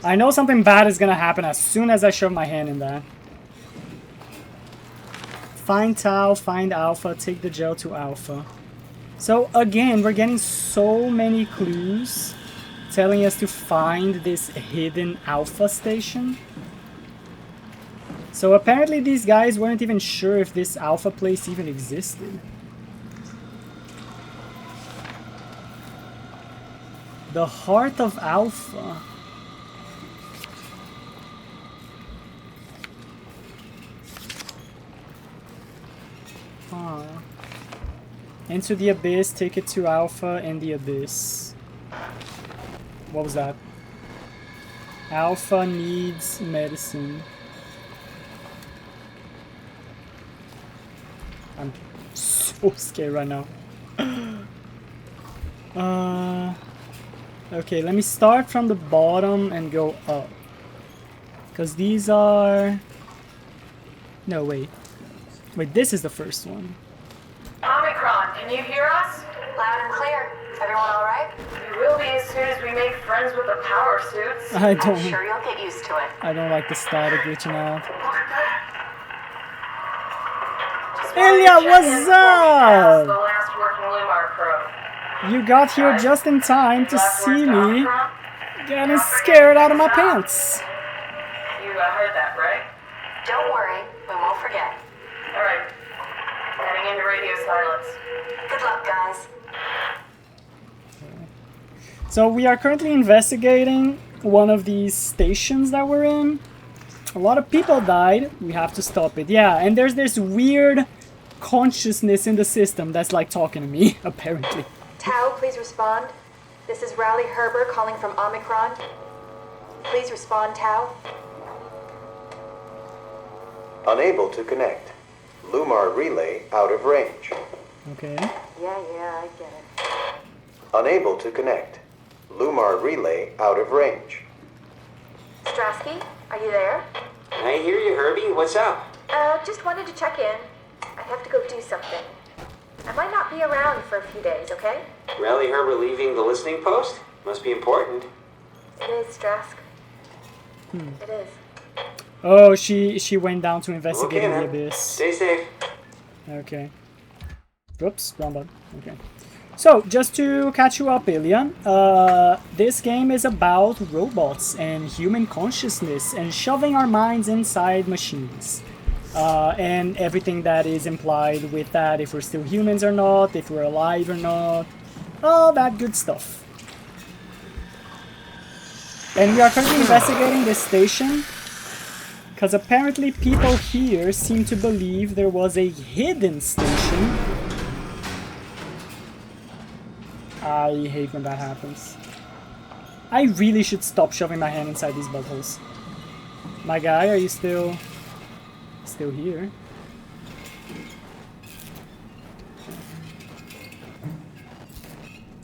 I know something bad is gonna happen as soon as I shove my hand in that. Find Tau, find Alpha, take the gel to Alpha. So again, we're getting so many clues telling us to find this hidden Alpha station. So apparently these guys weren't even sure if this Alpha place even existed. The heart of Alpha. Huh. Into the abyss, take it to Alpha and the abyss. What was that? Alpha needs medicine. I'm so scared right now. Okay, let me start from the bottom and go up. Because these are... No, wait. Wait, this is the first one. Omicron, can you hear us? Loud and clear. Everyone all right? We will be as soon as we make friends with the power suits. I'm sure you'll get used to it. I don't like the static glitching out. Look at that. Elia, what's up? The last working Lumar crew. You got here just in time to see me getting scared out of my pants. You heard that, right? Don't worry, we won't forget. Alright. Heading into radio silence. Good luck, guys. So we are currently investigating one of these stations that we're in. A lot of people died. We have to stop it. Yeah, and there's this weird consciousness in the system that's like talking to me, apparently. Tau, please respond. This is Rowley Herber calling from Omicron. Please respond, Tau. Unable to connect. Lumar relay out of range. Okay. Yeah, I get it. Unable to connect. Lumar relay out of range. Strasky, are you there? I hear you, Herbie. What's up? Just wanted to check in. I have to go do something. I might not be around for a few days, okay? Rowley Herber leaving the listening post? Must be important. It is, Strask. It is. Oh, she went down to investigate Okay, the then. abyss. Stay safe. Okay. Whoops, wrong button. Okay. So, just to catch you up, Ilya, this game is about robots and human consciousness and shoving our minds inside machines. And everything that is implied with that, if we're still humans or not, if we're alive or not, all that good stuff. And we are currently investigating this station, because apparently people here seem to believe there was a hidden station. I hate when that happens. I really should stop shoving my hand inside these buttholes. My guy, are you still here?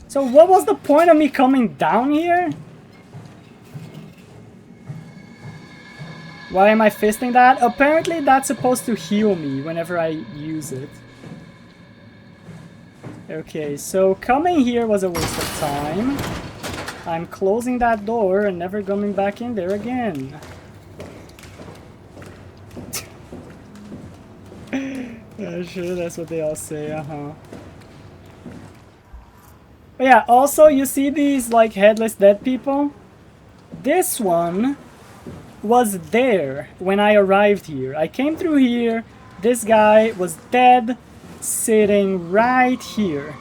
So what was the point of me coming down here? Why am I fisting that? Apparently that's supposed to heal me whenever I use it. Okay, so coming here was a waste of time. I'm closing that door and never coming back in there again. Yeah, sure, that's what they all say, But yeah, also you see these like headless dead people? This one was there when I arrived here. I came through here, this guy was dead, sitting right here.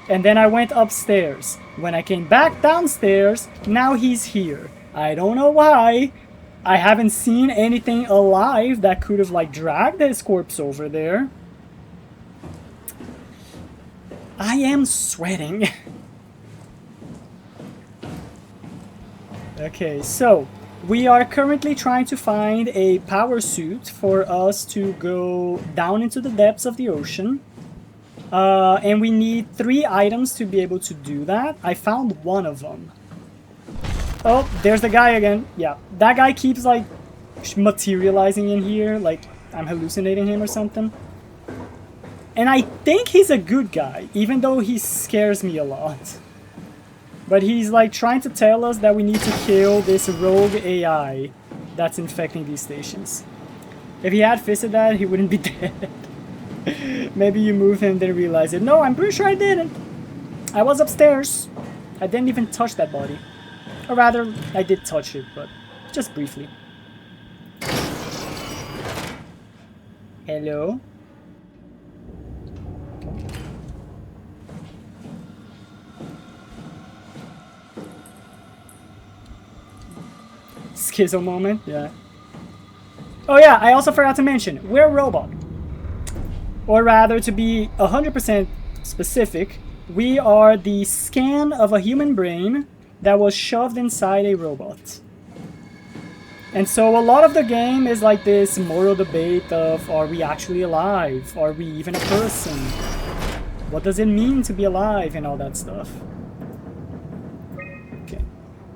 And then I went upstairs. When I came back downstairs, now he's here. I don't know why. I haven't seen anything alive that could have like dragged his corpse over there. I am sweating. Okay, so we are currently trying to find a power suit for us to go down into the depths of the ocean. And we need 3 items to be able to do that. I found one of them. Oh, there's the guy again. Yeah, that guy keeps like materializing in here, like I'm hallucinating him or something. And I think he's a good guy, even though he scares me a lot. But he's like trying to tell us that we need to kill this rogue AI that's infecting these stations. If he had fisted that, he wouldn't be dead. Maybe you moved him and didn't realize it. No, I'm pretty sure I didn't. I was upstairs. I didn't even touch that body. Or rather, I did touch it, but just briefly. Hello? Schizo moment, yeah. Oh yeah, I also forgot to mention, we're a robot. Or rather, to be 100% specific, we are the scan of a human brain that was shoved inside a robot. And so a lot of the game is like this moral debate of, are we actually alive? Are we even a person? What does it mean to be alive and all that stuff? Okay,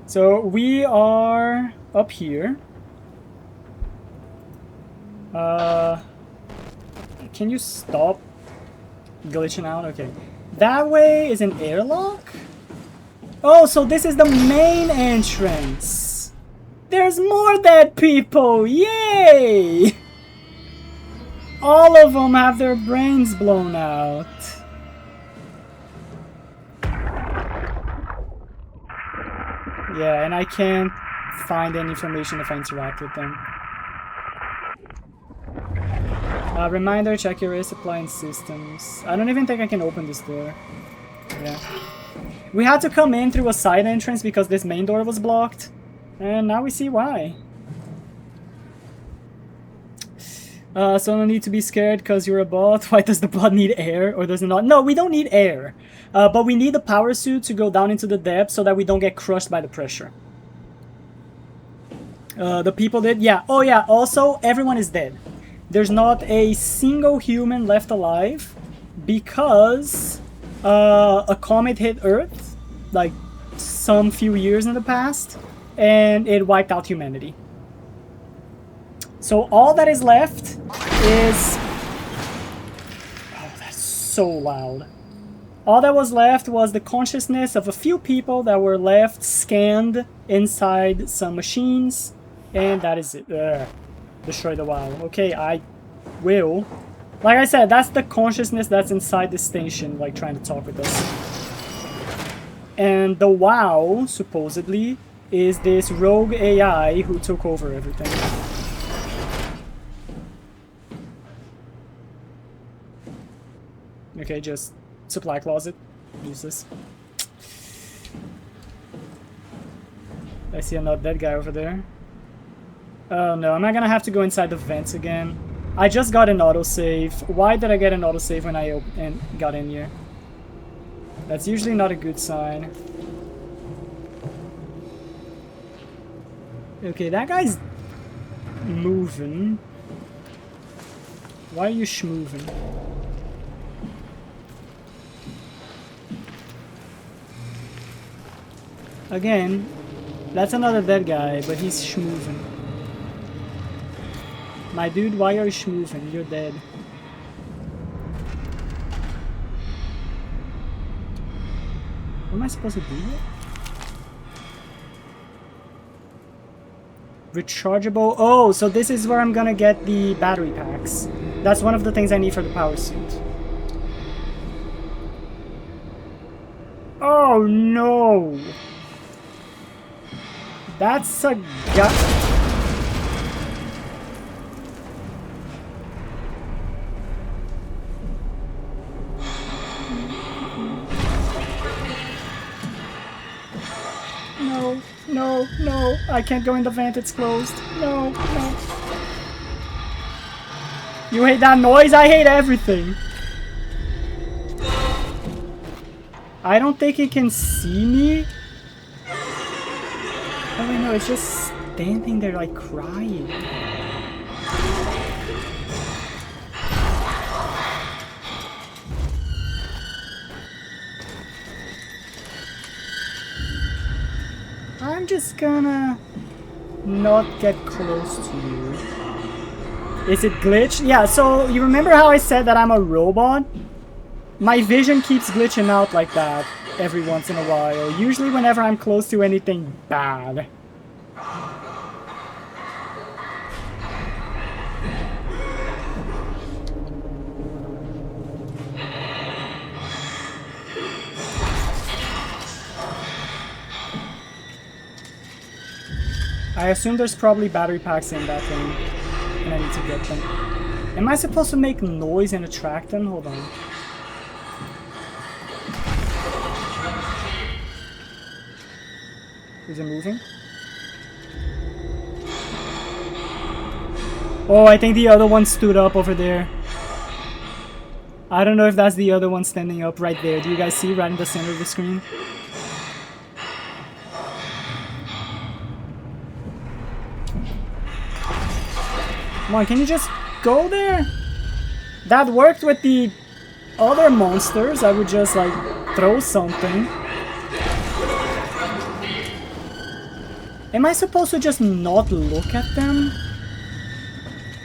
so we are up here. Can you stop glitching out? Okay. That way is an airlock? Oh, so this is the main entrance. There's more dead people! Yay! All of them have their brains blown out. Yeah, and I can't find any information if I interact with them. Reminder, check your resupply and systems. I don't even think I can open this door. Yeah. We had to come in through a side entrance because this main door was blocked. And now we see why. So no need to be scared because you're a bot. Why does the bot need air or does it not? No, we don't need air. But we need the power suit to go down into the depths so that we don't get crushed by the pressure. The people did? Yeah. Oh yeah, also everyone is dead. There's not a single human left alive because a comet hit Earth like some few years in the past and it wiped out humanity. So all that is left is... Oh, that's so loud. All that was left was the consciousness of a few people that were left scanned inside some machines, and that is it. Destroy the WoW. Okay, I will. Like I said, that's the consciousness that's inside the station, like trying to talk with us. And the WoW, supposedly, is this rogue AI who took over everything. Okay, just supply closet. Use this. I see another dead guy over there. Oh no, am I gonna have to go inside the vents again? I just got an autosave. Why did I get an autosave when I got in here? That's usually not a good sign. Okay, that guy's moving. Why are you schmoving? Again, that's another dead guy, but he's schmoving. My dude, why are you schmoving? You're dead. What am I supposed to do here? Rechargeable. Oh, so this is where I'm gonna get the battery packs. That's one of the things I need for the power suit. Oh no! That's a guy. No, no, no. I can't go in the vent, it's closed. No, no. You hate that noise? I hate everything. I don't think it can see me. Oh wait, no, it's just standing there like crying. I'm just gonna not get close to you. Is it glitched? Yeah, so you remember how I said that I'm a robot? My vision keeps glitching out like that every once in a while. Usually whenever I'm close to anything bad. I assume there's probably battery packs in that thing, and I need to get them. Am I supposed to make noise and attract them? Hold on. Is it moving? Oh, I think the other one stood up over there. I don't know if that's the other one standing up right there. Do you guys see right in the center of the screen? Come on, can you just go there? That worked with the other monsters. I would just like throw something. Am I supposed to just not look at them?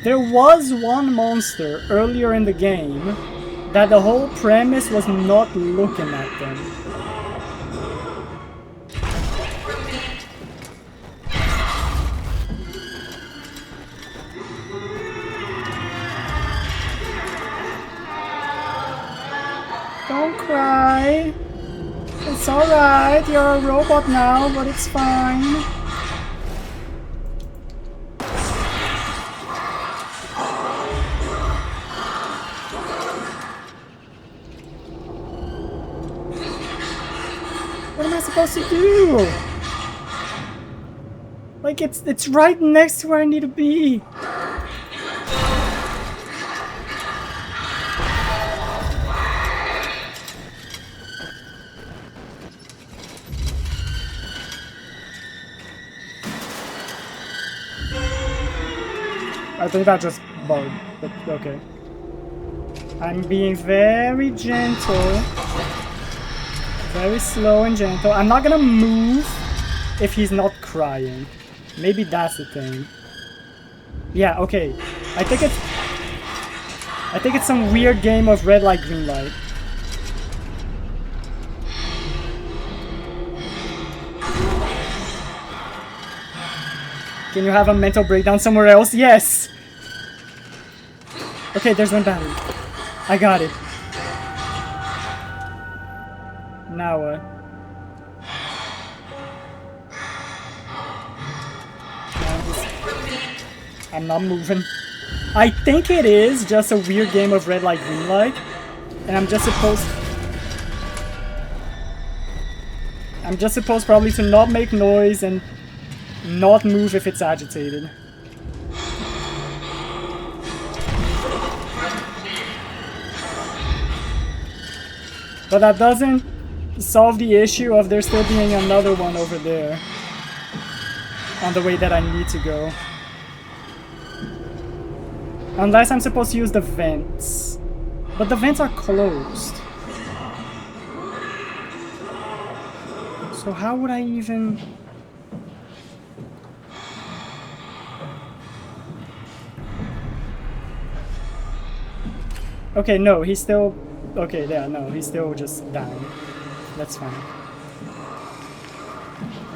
There was one monster earlier in the game that the whole premise was not looking at them. Don't cry. It's alright, you're a robot now, but it's fine. What am I supposed to do? Like it's right next to where I need to be. I think that just bugged, but okay. I'm being very gentle. Very slow and gentle. I'm not gonna move if he's not crying. Maybe that's the thing. Yeah, okay. I think it's some weird game of red light, green light. Can you have a mental breakdown somewhere else? Yes! Okay, there's one battery. I got it. Now what? I'm not moving. I think it is just a weird game of red light, green light. And I'm just supposed probably to not make noise and not move if it's agitated. But that doesn't solve the issue of there still being another one over there on the way that I need to go. Unless I'm supposed to use the vents. But the vents are closed. So how would I even... Okay, no, he's still... Okay, yeah, no, he's still just down. That's fine.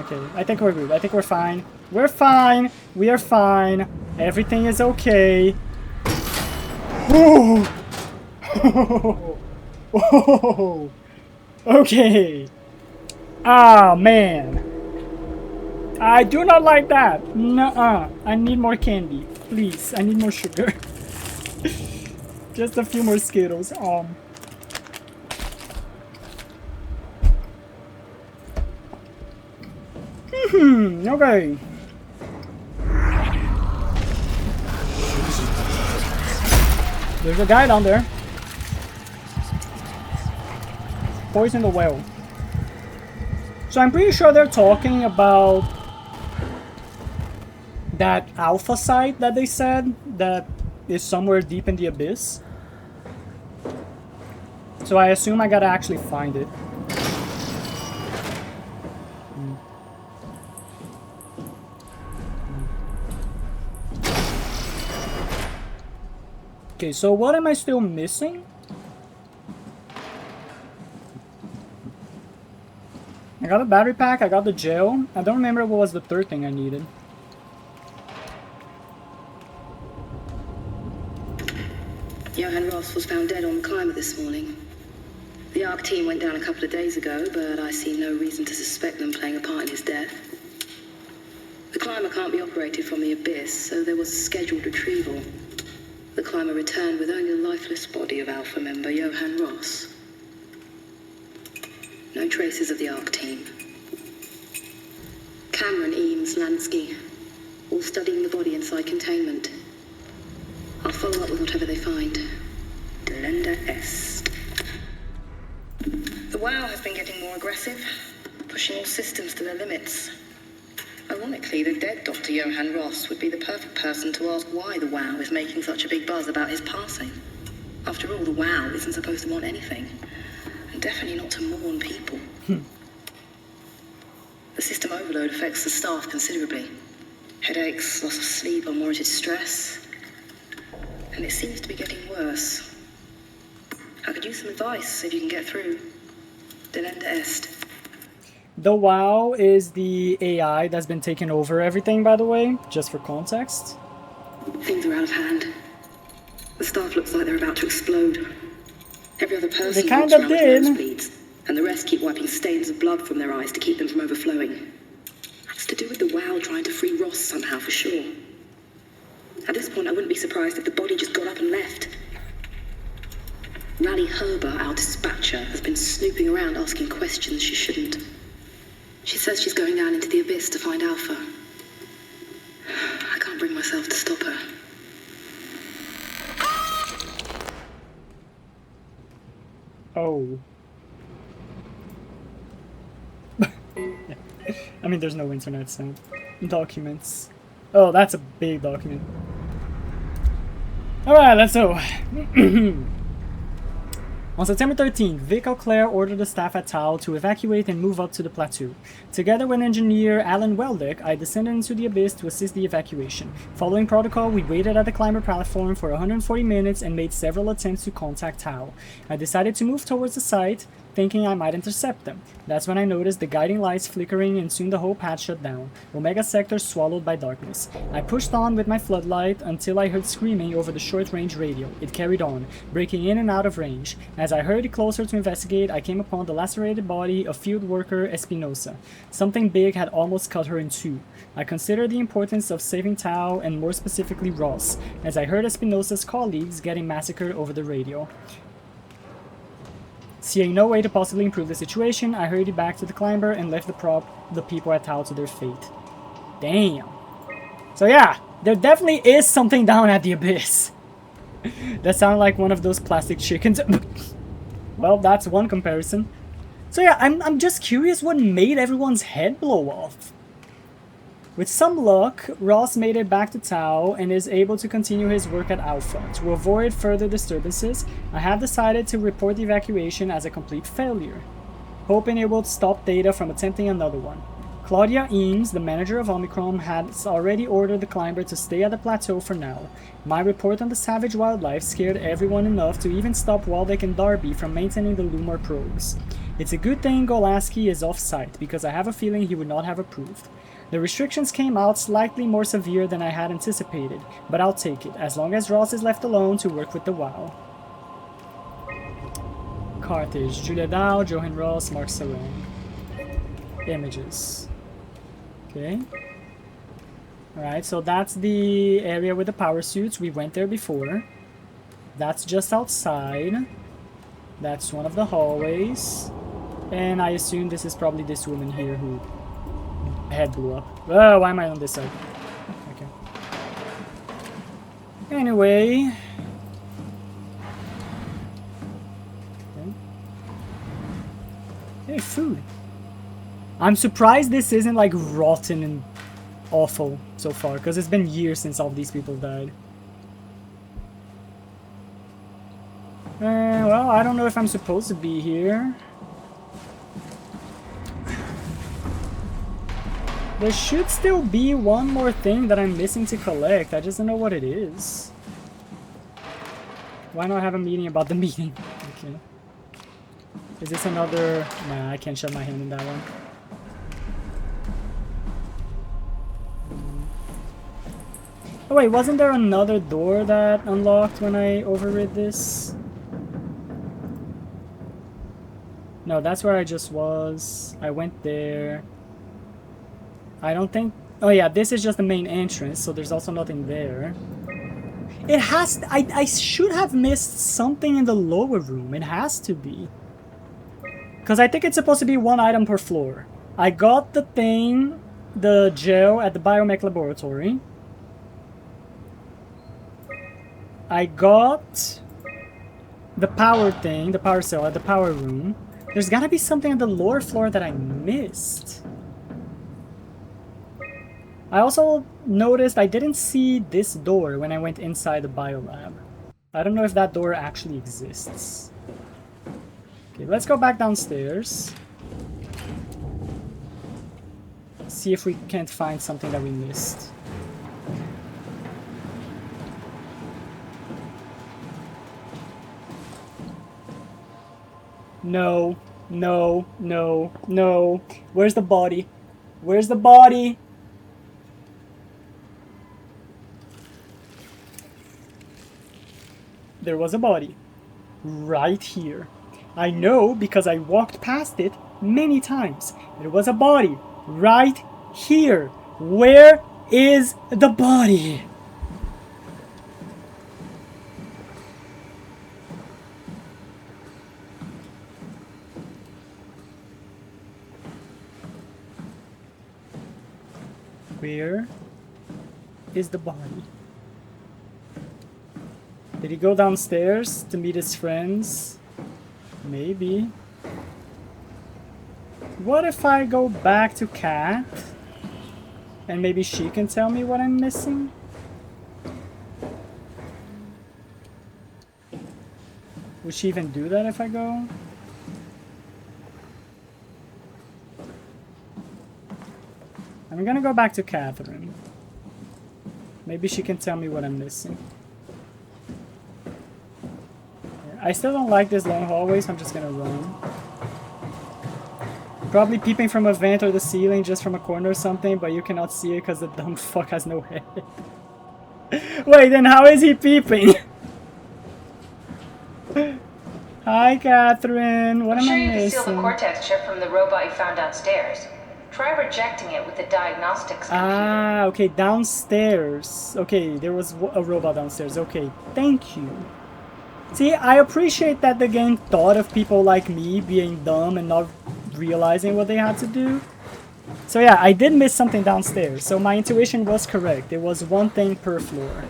Okay, I think we're good. I think we're fine. We're fine! We are fine. Everything is okay. Whoa! Whoa! Okay. Ah, man. I do not like that. Nuh-uh. I need more candy. Please, I need more sugar. Just a few more Skittles. Okay. There's a guy down there. Poison the well. So I'm pretty sure they're talking about that alpha site that they said that is somewhere deep in the abyss. So I assume I gotta actually find it. Okay, so what am I still missing? I got a battery pack, I got the gel. I don't remember what was the third thing I needed. Johann Ross was found dead on the climber this morning. The ARC team went down a couple of days ago, but I see no reason to suspect them playing a part in his death. The climber can't be operated from the abyss, so there was a scheduled retrieval. The climber returned with only the lifeless body of Alpha member Johann Ross. No traces of the ARC team. Cameron, Eames, Lansky, all studying the body inside containment. I'll follow up with whatever they find. Delenda Est. The WoW has been getting more aggressive, pushing all systems to their limits. Ironically, the dead Dr. Johann Ross would be the perfect person to ask why the WoW is making such a big buzz about his passing. After all, the WoW isn't supposed to want anything, and definitely not to mourn people. The system overload affects the staff considerably. Headaches, loss of sleep, unwarranted stress. And it seems to be getting worse. I could use some advice if you can get through. Delenda Est. The WoW is the AI that's been taking over everything, by the way, just for context. Things are out of hand. The staff looks like they're about to explode. Every other person they kind of did. Nosebleeds, and the rest keep wiping stains of blood from their eyes to keep them from overflowing. That's to do with the WoW trying to free Ross somehow, for sure. At this point, I wouldn't be surprised if the body just got up and left. Rally Herber, our dispatcher, has been snooping around asking questions she shouldn't. She says she's going down into the abyss to find Alpha. I can't bring myself to stop her. Oh. I mean, there's no internet, so... Documents. Oh, that's a big document. Alright, let's go. On September 13th, Vic Auclair ordered the staff at Tau to evacuate and move up to the plateau. Together with engineer Alan Weldick, I descended into the abyss to assist the evacuation. Following protocol, we waited at the climber platform for 140 minutes and made several attempts to contact Tau. I decided to move towards the site, thinking I might intercept them. That's when I noticed the guiding lights flickering and soon the whole path shut down. Omega sector swallowed by darkness. I pushed on with my floodlight until I heard screaming over the short-range radio. It carried on, breaking in and out of range. As I hurried closer to investigate, I came upon the lacerated body of field worker Espinosa. Something big had almost cut her in two. I considered the importance of saving Tau and more specifically Ross, as I heard Espinosa's colleagues getting massacred over the radio. Seeing no way to possibly improve the situation, I hurried back to the climber and left the people at Tau to their fate. Damn. So yeah, there definitely is something down at the abyss. That sounded like one of those plastic chickens. Well, that's one comparison. So yeah, I'm just curious what made everyone's head blow off. With some luck, Ross made it back to Tau and is able to continue his work at Alpha. To avoid further disturbances, I have decided to report the evacuation as a complete failure, hoping it will stop Data from attempting another one. Claudia Eames, the manager of Omicron, has already ordered the climber to stay at the plateau for now. My report on the savage wildlife scared everyone enough to even stop Waldeck and Darby from maintaining the Lumar probes. It's a good thing Golaski is off-site, because I have a feeling he would not have approved. The restrictions came out slightly more severe than I had anticipated, but I'll take it, as long as Ross is left alone to work with the WoW. Carthage, Julia Dow, Johan Ross, Mark Salone. Images. Okay. Alright, so that's the area with the power suits. We went there before. That's just outside. That's one of the hallways. And I assume this is probably this woman here who head blew up. Oh, why am I on this side? Okay. Anyway. Okay. Hey, food. I'm surprised this isn't like rotten and awful so far, because it's been years since all of these people died. Well, I don't know if I'm supposed to be here. There should still be one more thing that I'm missing to collect. I just don't know what it is. Why not have a meeting about the meeting? Okay. Is this another... Nah, I can't shove my hand in that one. Oh wait, wasn't there another door that unlocked when I overrid this? No, that's where I just was. I went there. I don't think... Oh yeah, this is just the main entrance, so there's also nothing there. It has... I should have missed something in the lower room. It has to be. Because I think it's supposed to be one item per floor. I got the thing, the gel at the biomech laboratory. I got the power thing, the power cell at the power room. There's gotta be something on the lower floor that I missed. I also noticed I didn't see this door when I went inside the biolab. I don't know if that door actually exists. Okay, let's go back downstairs. See if we can't find something that we missed. No, no, no, no. Where's the body? Where's the body? There was a body. Right here. I know because I walked past it many times. There was a body. Right here. Where is the body? Where is the body? Did he go downstairs to meet his friends? Maybe. What if I go back to Kat? And maybe she can tell me what I'm missing? Would she even do that if I go? I'm gonna go back to Catherine. Maybe she can tell me what I'm missing. I still don't like this long hallway, so I'm just gonna run. Probably peeping from a vent or the ceiling just from a corner or something, but you cannot see it because the dumb fuck has no head. Wait, then how is he peeping? Hi, Catherine. What am I I'm sure you can missing? steal the Cortex chip from the robot you found downstairs. Try rejecting it with the diagnostics computer. Ah, okay, downstairs. Okay, there was a robot downstairs. Okay, thank you. See, I appreciate that the game thought of people like me being dumb and not realizing what they had to do. So yeah, I did miss something downstairs. So my intuition was correct. There was one thing per floor.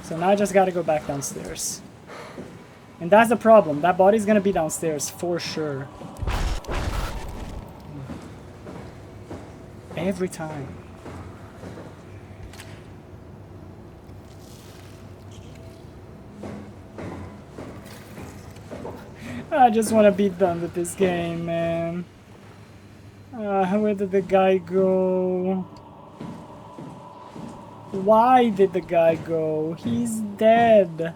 So now I just gotta go back downstairs. And that's the problem. That body's gonna be downstairs for sure. Every time. I just want to be done with this game, man. Where did the guy go? Why did the guy go? He's dead.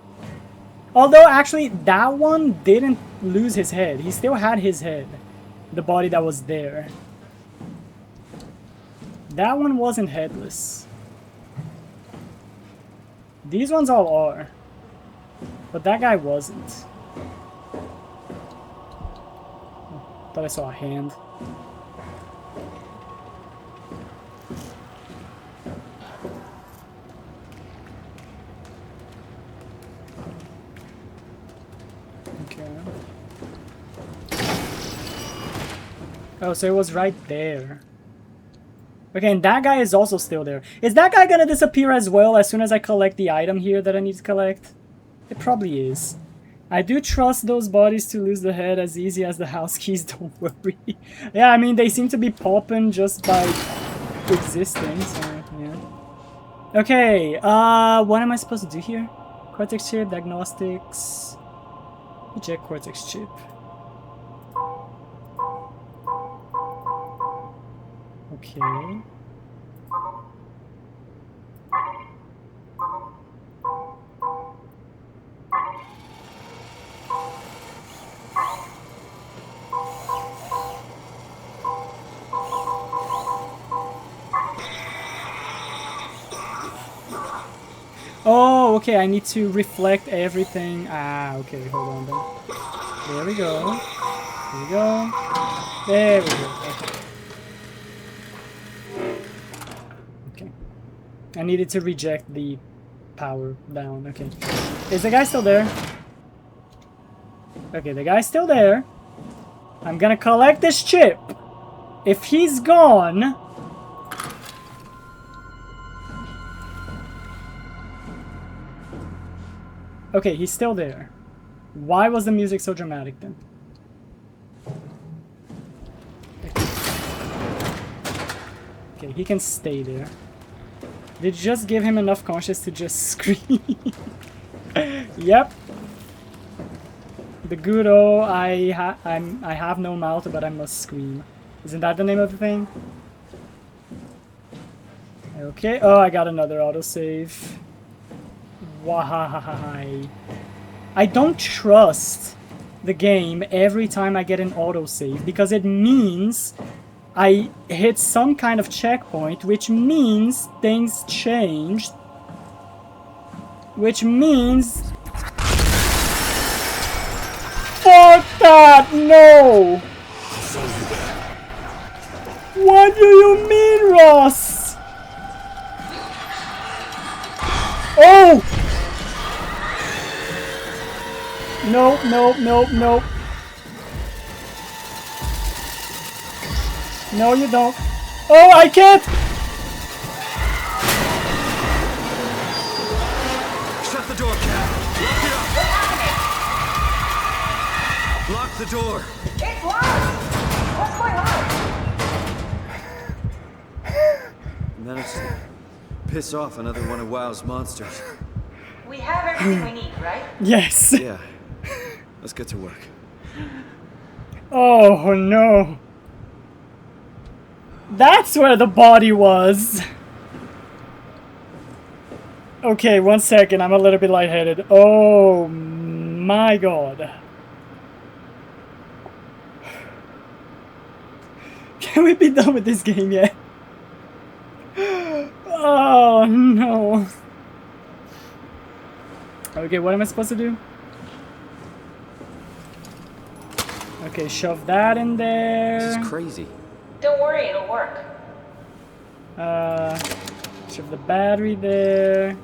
Although, actually, that one didn't lose his head. He still had his head. The body that was there. That one wasn't headless. These ones all are. But that guy wasn't. Thought I saw a hand. Okay. Oh, so it was right there. Okay, and that guy is also still there. Is that guy gonna disappear as well as soon as I collect the item here that I need to collect? It probably is. I do trust those bodies to lose the head as easy as the house keys, don't worry. Yeah, I mean, they seem to be popping just by existing, so yeah. Okay, what am I supposed to do here? Cortex chip, diagnostics. Eject cortex chip. Okay. Oh, okay, I need to reflect everything. Ah, okay, hold on then. There we go. There we go. There we go. Okay. I needed to reject the power down. Okay. Is the guy still there? Okay, the guy's still there. I'm gonna collect this chip. If he's gone... Okay, he's still there. Why was the music so dramatic then? Okay, he can stay there. Did you just give him enough conscience to just scream? Yep. The good old I have no mouth but I must scream. Isn't that the name of the thing? Okay. Oh, I got another autosave. Why? I don't trust the game every time I get an autosave because it means I hit some kind of checkpoint, which means things changed, which means... Fuck that! No! What do you mean, Ross? Oh! Nope, nope, nope, nope. No, you don't. Oh, I can't! Shut the door, Cat. Lock it up. Lock the door. It's locked! What's going on? Managed to piss off another one of WoW's monsters. We have everything we need, right? Yes. Yeah. Let's get to work. Oh no. That's where the body was. Okay, 1 second. I'm a little bit lightheaded. Oh my god. Can we be done with this game yet? Oh no. Okay, what am I supposed to do? Okay, shove that in there. This is crazy. Don't worry, it'll work. Shove the battery there.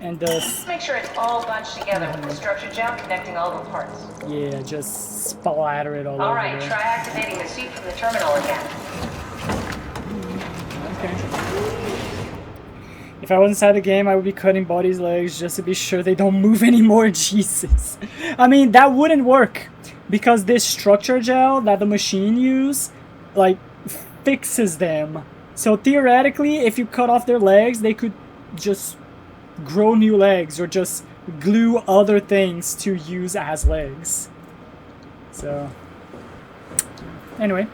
And Just make sure it's all bunched together with the structure gel connecting all the parts. yeah, just splatter it all over Alright, there. try activating the suit from the terminal again. Okay. If I was inside the game, I would be cutting Body's legs just to be sure they don't move anymore. Jesus. I mean, that wouldn't work. Because this structure gel that the machine use, like, fixes them. So theoretically, if you cut off their legs, they could just grow new legs or just glue other things to use as legs. So, anyway,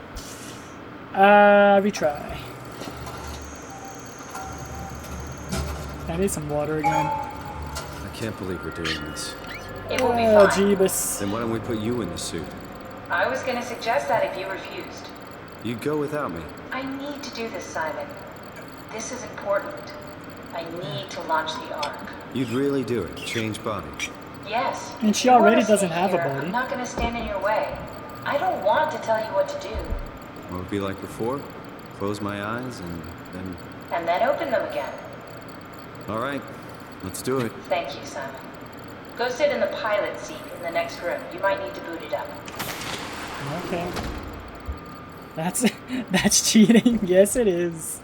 retry. I need some water again. I can't believe we're doing this. It will be Oh, fine. Jeebus. Then why don't we put you in the suit? I was gonna suggest that if you refused. You'd go without me. I need to do this, Simon. This is important. I need to launch the Ark. You'd really do it. Change body. Yes. And she You wanna already stay doesn't have a here, body. I'm not gonna stand in your way. I don't want to tell you what to do. What would be like before? Close my eyes And then open them again. All right, let's do it. Thank you, Simon. Go sit in the pilot seat in the next room. You might need to boot it up. Okay. That's cheating. Yes, it is.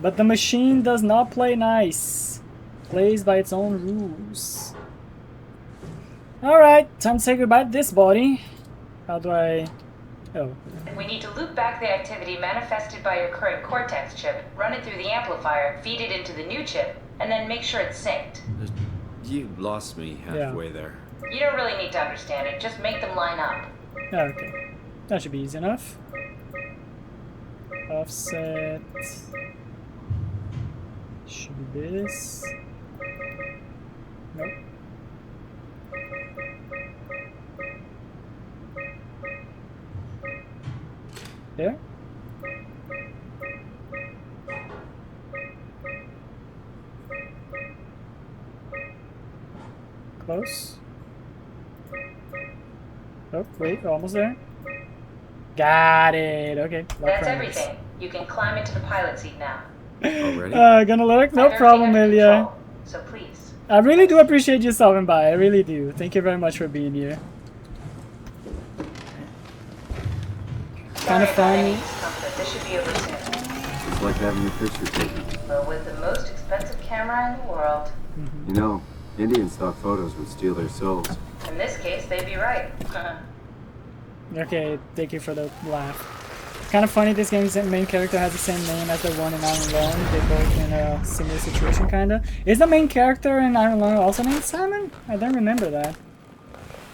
But the machine does not play nice. Plays by its own rules. Alright, time to say goodbye to this body. How do I... Oh. We need to loop back the activity manifested by your current Cortex chip, run it through the amplifier, feed it into the new chip, and then make sure it's synced. You lost me halfway there. You don't really need to understand it, just make them line up. Okay. That should be easy enough. Offset. Should be this. Nope. There. Close. Oh, wait, almost there. Got it. Okay. That's everything. You can climb into the pilot seat now. Already? Gonna look? No problem, Ilya. So please. I really do appreciate you stopping by. I really do. Thank you very much for being here. Kind of fun. This should be over soon. It's like having your picture taken. But with the most expensive camera in the world. You know, Indian stock photos would steal their souls. In this case, they'd be right. Okay, thank you for the laugh. Kind of funny, this game's main character has the same name as the one in Iron Lung. They're both in a similar situation, kinda. Is the main character in Iron Lung also named Simon? I don't remember that.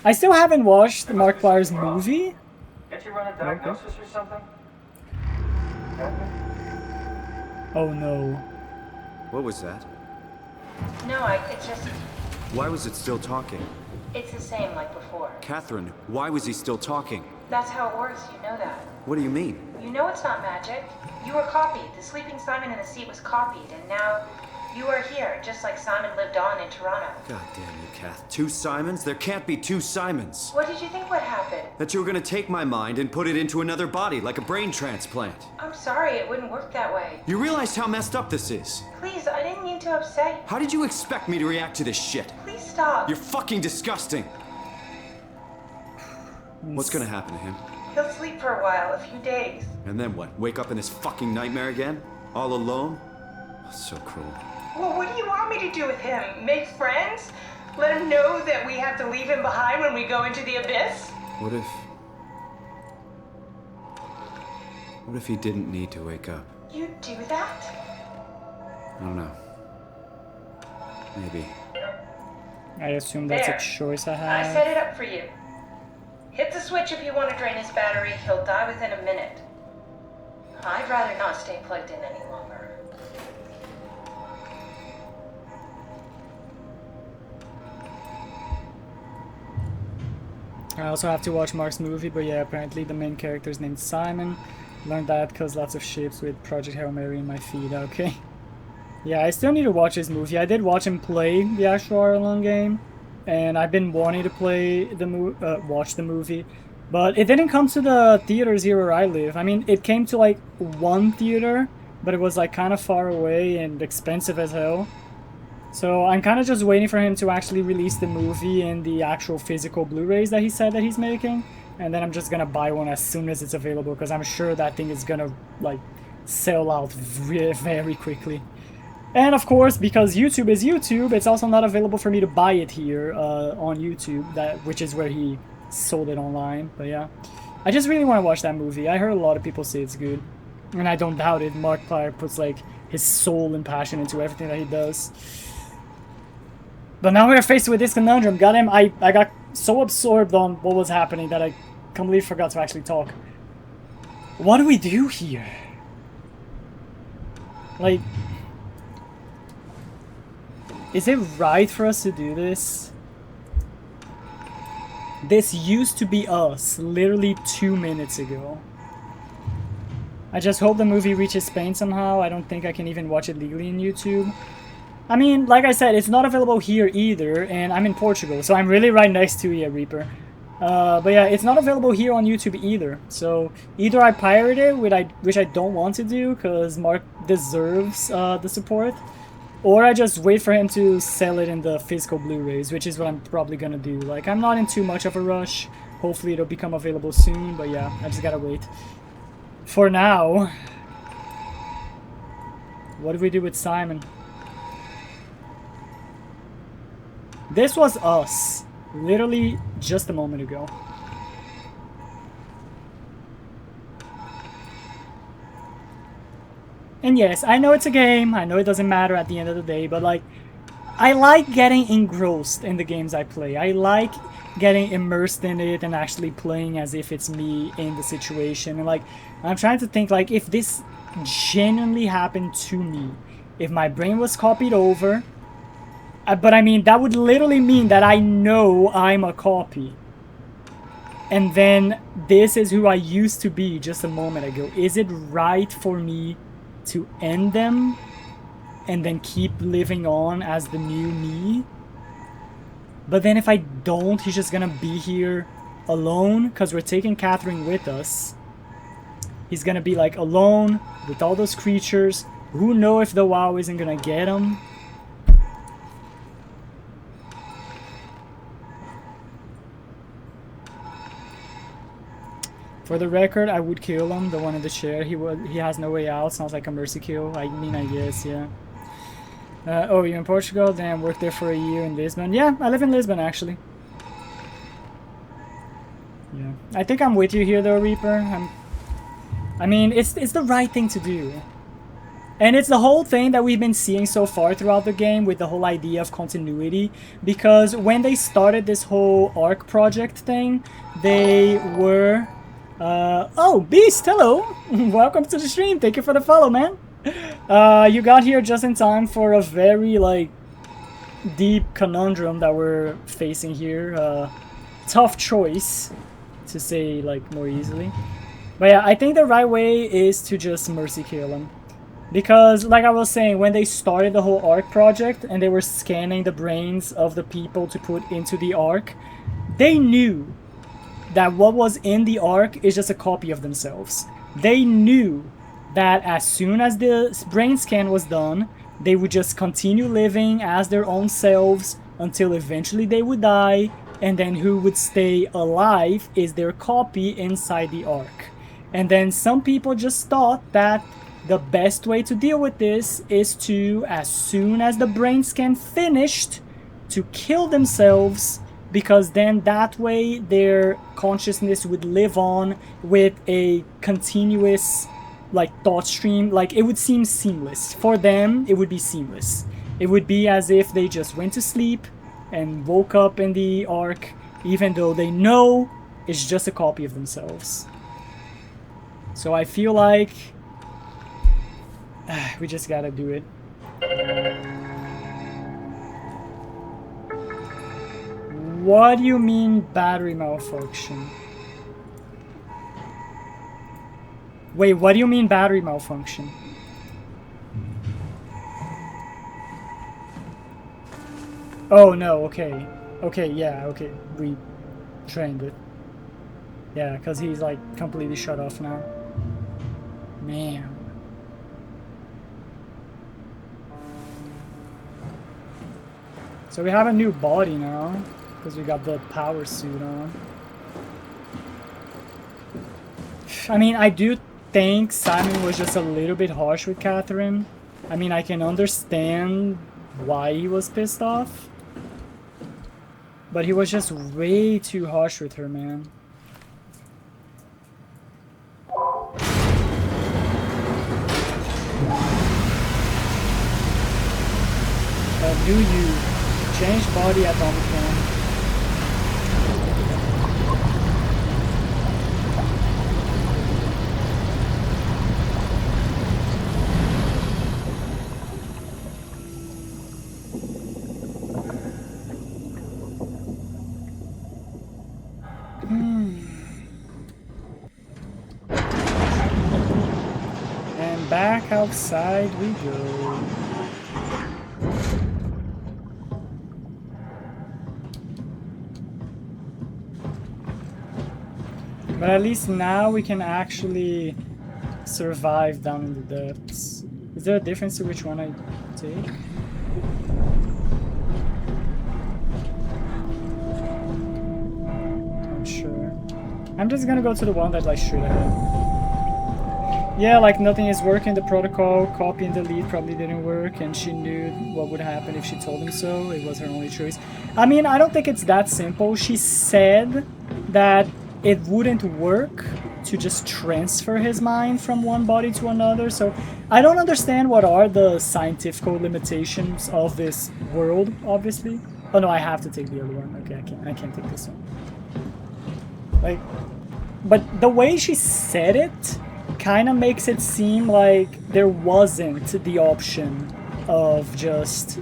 I still haven't watched Markiplier's movie. Can't you run a diagnosis or something? Oh no. What was that? No, it's just... Why was it still talking? It's the same like before. Catherine, why was he still talking? That's how it works, you know that. What do you mean? You know it's not magic. You were copied. The sleeping Simon in the seat was copied, and now you are here, just like Simon lived on in Toronto. God damn you, Kath. 2 Simons? There can't be 2 Simons. What did you think would happen? That you were gonna take my mind and put it into another body, like a brain transplant. I'm sorry, it wouldn't work that way. You realize how messed up this is? Please, I didn't mean to upset you. How did you expect me to react to this shit? Please stop. You're fucking disgusting. What's gonna happen to him? He'll sleep for a while, a few days. And then what? Wake up in this fucking nightmare again? All alone? So cruel. Well, what do you want me to do with him? Make friends? Let him know that we have to leave him behind when we go into the abyss? What if he didn't need to wake up? You'd do that? I don't know. Maybe. I assume that's a There. choice I I have. set it up for you. Hit the switch if you want to drain his battery. He'll die within a minute. I'd rather not stay plugged in any longer. I also have to watch Mark's movie, but yeah, apparently the main character is named Simon. Learned that because lots of ships with Project Hail Mary in my feed, okay. Yeah, I still need to watch his movie. I did watch him play the actual hour-long game, and I've been wanting to play the watch the movie, but it didn't come to the theaters here where I live. I mean, it came to like one theater, but it was like kind of far away and expensive as hell. So I'm kind of just waiting for him to actually release the movie in the actual physical Blu-rays that he said that he's making, and then I'm just gonna buy one as soon as it's available, because I'm sure that thing is gonna like sell out very quickly. And of course, because YouTube is YouTube, it's also not available for me to buy it here on YouTube, which is where he sold it online. But yeah, I just really want to watch that movie. I heard a lot of people say it's good, and I don't doubt it. Markiplier puts like his soul and passion into everything that he does. But now we're faced with this conundrum. Goddamn, I got so absorbed on what was happening that I completely forgot to actually talk. What do we do here? Like, is it right for us to do this? This used to be us, literally 2 minutes ago. I just hope the movie reaches Spain somehow. I don't think I can even watch it legally on YouTube. I mean, like I said, it's not available here either, and I'm in Portugal, so I'm really right next to you, Reaper. But yeah, it's not available here on YouTube either. So either I pirate it, which I don't want to do, because Mark deserves the support, or I just wait for him to sell it in the physical Blu-rays, which is what I'm probably gonna do. Like, I'm not in too much of a rush. Hopefully it'll become available soon, but yeah, I just gotta wait. For now, what do we do with Simon? This was us, literally just a moment ago. And yes, I know it's a game, I know it doesn't matter at the end of the day, but like, I like getting engrossed in the games I play. I like getting immersed in it and actually playing as if it's me in the situation. And like, I'm trying to think, like, if this genuinely happened to me, if my brain was copied over, but I mean, that would literally mean that I know I'm a copy. And then this is who I used to be just a moment ago. Is it right for me to end them and then keep living on as the new me? But then if I don't, he's just gonna be here alone, because we're taking Catherine with us. He's gonna be like alone with all those creatures. Who knows if the WoW isn't gonna get him? For the record, I would kill him, the one in the chair. He has no way out. Sounds like a mercy kill. I mean, I guess, yeah. Oh, you're in Portugal? Then worked there for a year in Lisbon. Yeah, I live in Lisbon, actually. Yeah, I think I'm with you here, though, Reaper. I mean, it's the right thing to do. And it's the whole thing that we've been seeing so far throughout the game with the whole idea of continuity. Because when they started this whole ARC project thing, they were... oh, Beast, hello! Welcome to the stream, thank you for the follow, man! You got here just in time for a very, like, deep conundrum that we're facing here. Tough choice, to say, like, more easily. But yeah, I think the right way is to just mercy kill him. Because, like I was saying, when they started the whole ARC project, and they were scanning the brains of the people to put into the ARC, they knew that what was in the ARC is just a copy of themselves. They knew that as soon as the brain scan was done, they would just continue living as their own selves until eventually they would die, and then who would stay alive is their copy inside the ARC. And then some people just thought that the best way to deal with this is to, as soon as the brain scan finished, to kill themselves, because then that way their consciousness would live on with a continuous, like, thought stream. Like, it would seem seamless. For them, it would be seamless. It would be as if they just went to sleep, and woke up in the Ark, even though they know it's just a copy of themselves. So I feel like we just gotta do it. What do you mean battery malfunction? Wait, what do you mean battery malfunction? Oh no, okay. Okay, yeah, okay. We trained it. Yeah, because he's like completely shut off now. Man. So we have a new body now, because we got the power suit on. I mean, I do think Simon was just a little bit harsh with Catherine. I mean, I can understand why he was pissed off. But he was just way too harsh with her, man. New you. Change body at Omicron. And back outside we go. But at least now we can actually survive down in the depths. Is there a difference to which one I take? Not sure. I'm just gonna go to the one that like straight ahead. Yeah, like nothing is working, the protocol, copy and delete probably didn't work, and she knew what would happen if she told him so. It was her only choice. I mean, I don't think it's that simple. She said that it wouldn't work to just transfer his mind from one body to another, so I don't understand what are the scientific limitations of this world, obviously. Oh no, I have to take the other one. Okay, I can't take this one. Like, but the way she said it kind of makes it seem like there wasn't the option of just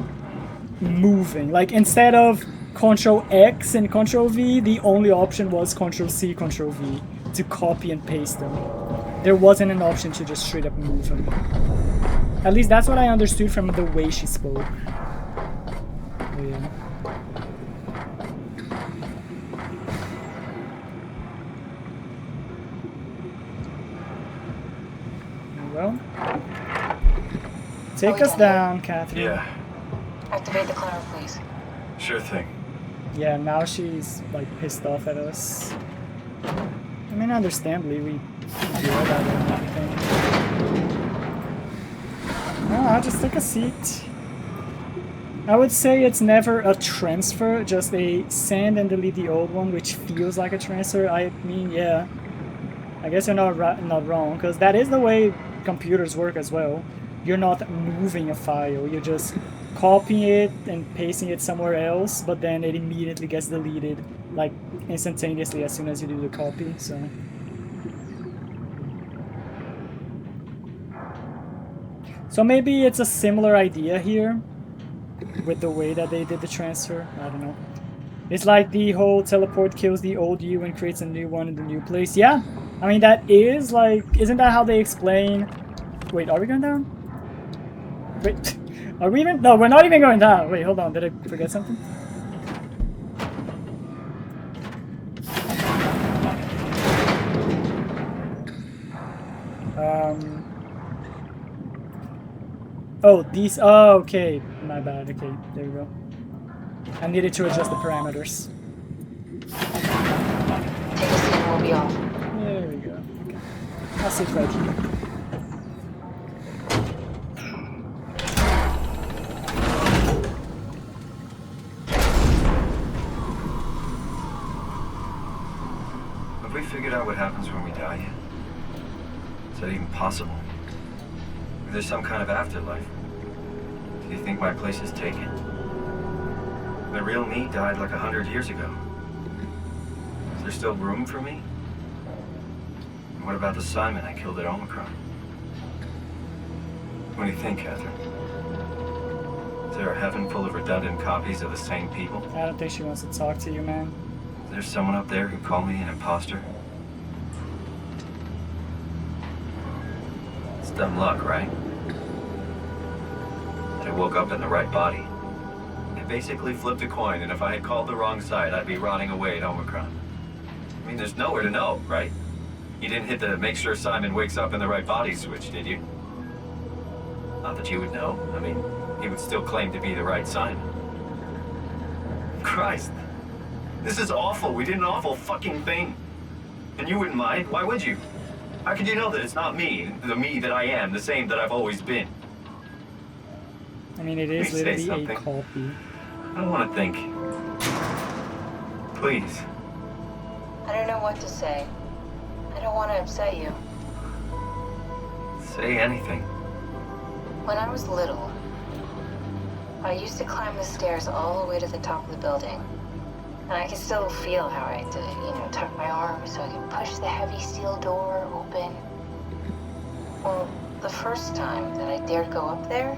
moving. Like, instead of Control X and Control V, the only option was Control C, Control V to copy and paste them. There wasn't an option to just straight up move them. At least that's what I understood from the way she spoke. Oh, yeah. Well, take us down, Catherine. Yeah. Activate the cloud, please. Sure thing. Yeah, now she's like pissed off at us. I mean, understandably, we yelled at her and everything. No, I'll just take a seat. I would say it's never a transfer, just a send and delete the old one, which feels like a transfer. I mean, yeah. I guess you're not wrong, because that is the way computers work as well. You're not moving a file, you're just copying it and pasting it somewhere else, but then it immediately gets deleted, like instantaneously as soon as you do the copy, so. So maybe it's a similar idea here, with the way that they did the transfer, I don't know. It's like the whole teleport kills the old you and creates a new one in the new place. Yeah, I mean that is like, isn't that how they explain? Wait, are we going down? Wait, are we even? No, we're not even going down. Wait, hold on, did I forget something? Oh, these, oh, okay, my bad, okay, there we go. I needed to adjust the parameters. Take a seat and we'll be off. There we go. Okay. I'll sit right here. Have we figured out what happens when we die yet? Is that even possible? If there's some kind of afterlife, do you think my place is taken? The real me died like 100 years ago. Is there still room for me? And what about the Simon I killed at Omicron? What do you think, Catherine? Is there a heaven full of redundant copies of the same people? I don't think she wants to talk to you, man. Is there someone up there who called me an imposter? It's dumb luck, right? I woke up in the right body. I basically flipped a coin, and if I had called the wrong side, I'd be rotting away at Omicron. I mean, there's nowhere to know, right? You didn't hit the make sure Simon wakes up in the right body switch, did you? Not that you would know. I mean, he would still claim to be the right Simon. Christ. This is awful. We did an awful fucking thing. And you wouldn't mind? Why would you? How could you know that it's not me, the me that I am, the same that I've always been? I mean, it is Please say literally a something. copy. I don't want to think. Please. I don't know what to say. I don't want to upset you. Say anything. When I was little, I used to climb the stairs all the way to the top of the building. And I can still feel how I had to, tuck my arms so I could push the heavy steel door open. Well, the first time that I dared go up there,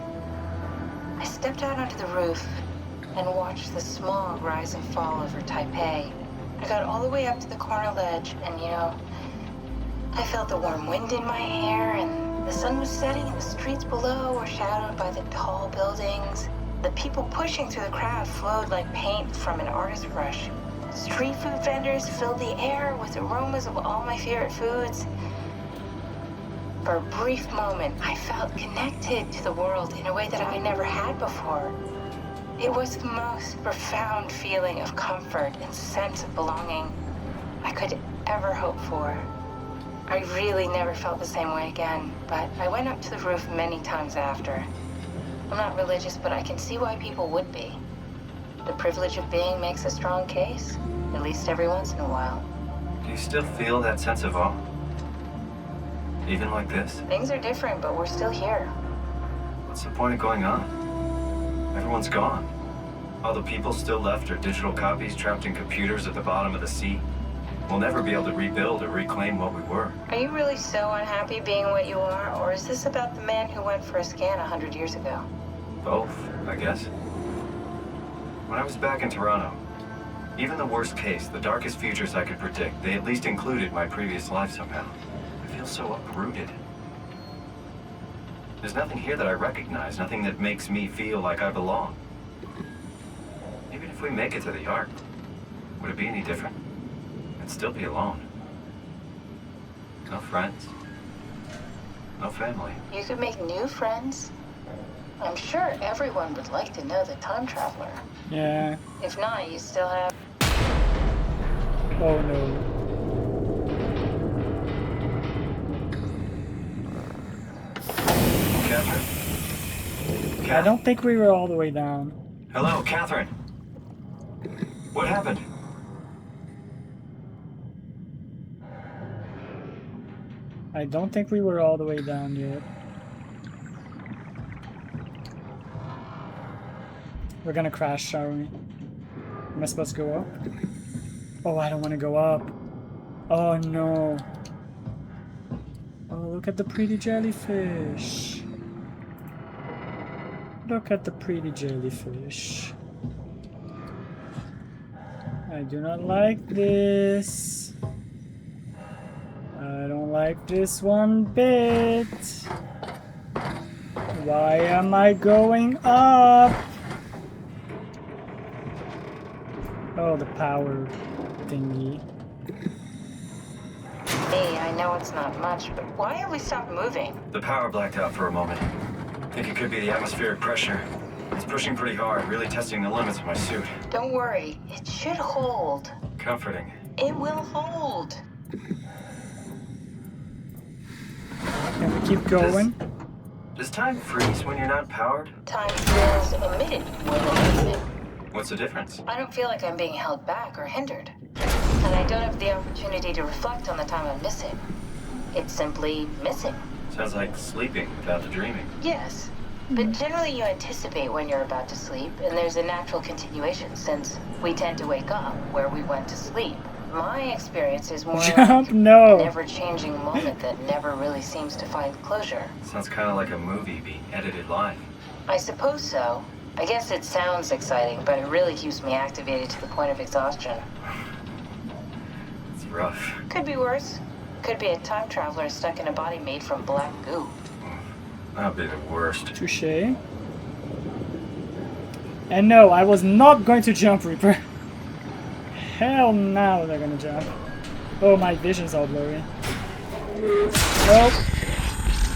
I stepped out onto the roof and watched the smog rise and fall over Taipei. I got all the way up to the corner ledge and, I felt the warm wind in my hair and the sun was setting and the streets below were shadowed by the tall buildings. The people pushing through the crowd flowed like paint from an artist's brush. Street food vendors filled the air with aromas of all my favorite foods. For a brief moment, I felt connected to the world in a way that I never had before. It was the most profound feeling of comfort and sense of belonging I could ever hope for. I really never felt the same way again, but I went up to the roof many times after. I'm not religious, but I can see why people would be. The privilege of being makes a strong case, at least every once in a while. Do you still feel that sense of awe? Even like this? Things are different, but we're still here. What's the point of going on? Everyone's gone. All the people still left are digital copies trapped in computers at the bottom of the sea. We'll never be able to rebuild or reclaim what we were. Are you really so unhappy being what you are, or is this about the man who went for a scan 100 years ago? Both, I guess. When I was back in Toronto, even the worst case, the darkest futures I could predict, they at least included my previous life somehow. I feel so uprooted. There's nothing here that I recognize, nothing that makes me feel like I belong. Even if we make it to the Ark, would it be any different? I'd still be alone. No friends. No family. You could make new friends. I'm sure everyone would like to know the time traveler. Yeah. If not, you still have... Oh no. Catherine? I don't think we were all the way down. Hello, Catherine. What happened? I don't think we were all the way down yet. We're gonna crash, are we? Am I supposed to go up? Oh, I don't want to go up. Oh no. Oh, look at the pretty jellyfish. Look at the pretty jellyfish. I do not like this. I don't like this one bit. Why am I going up? Oh, the power thingy. Hey, I know it's not much, but why have we stopped moving? The power blacked out for a moment. I think it could be the atmospheric pressure. It's pushing pretty hard, really testing the limits of my suit. Don't worry, it should hold. Comforting. It will hold. Can we keep going? Does time freeze when you're not powered? Time feels omitted when I'm moving. What's the difference? I don't feel like I'm being held back or hindered. And I don't have the opportunity to reflect on the time I'm missing. It's simply missing. Sounds like sleeping without the dreaming. Yes. But generally you anticipate when you're about to sleep, and there's a natural continuation since we tend to wake up where we went to sleep. My experience is more like an ever-changing moment that never really seems to find closure. Sounds kind of like a movie being edited live. I suppose so. I guess it sounds exciting, but it really keeps me activated to the point of exhaustion. It's rough. Could be worse. Could be a time traveler stuck in a body made from black goo. That'd be the worst. Touché. And no, I was not going to jump, Reaper. Hell no, they're gonna jump. Oh, my vision's all blurry. Nope.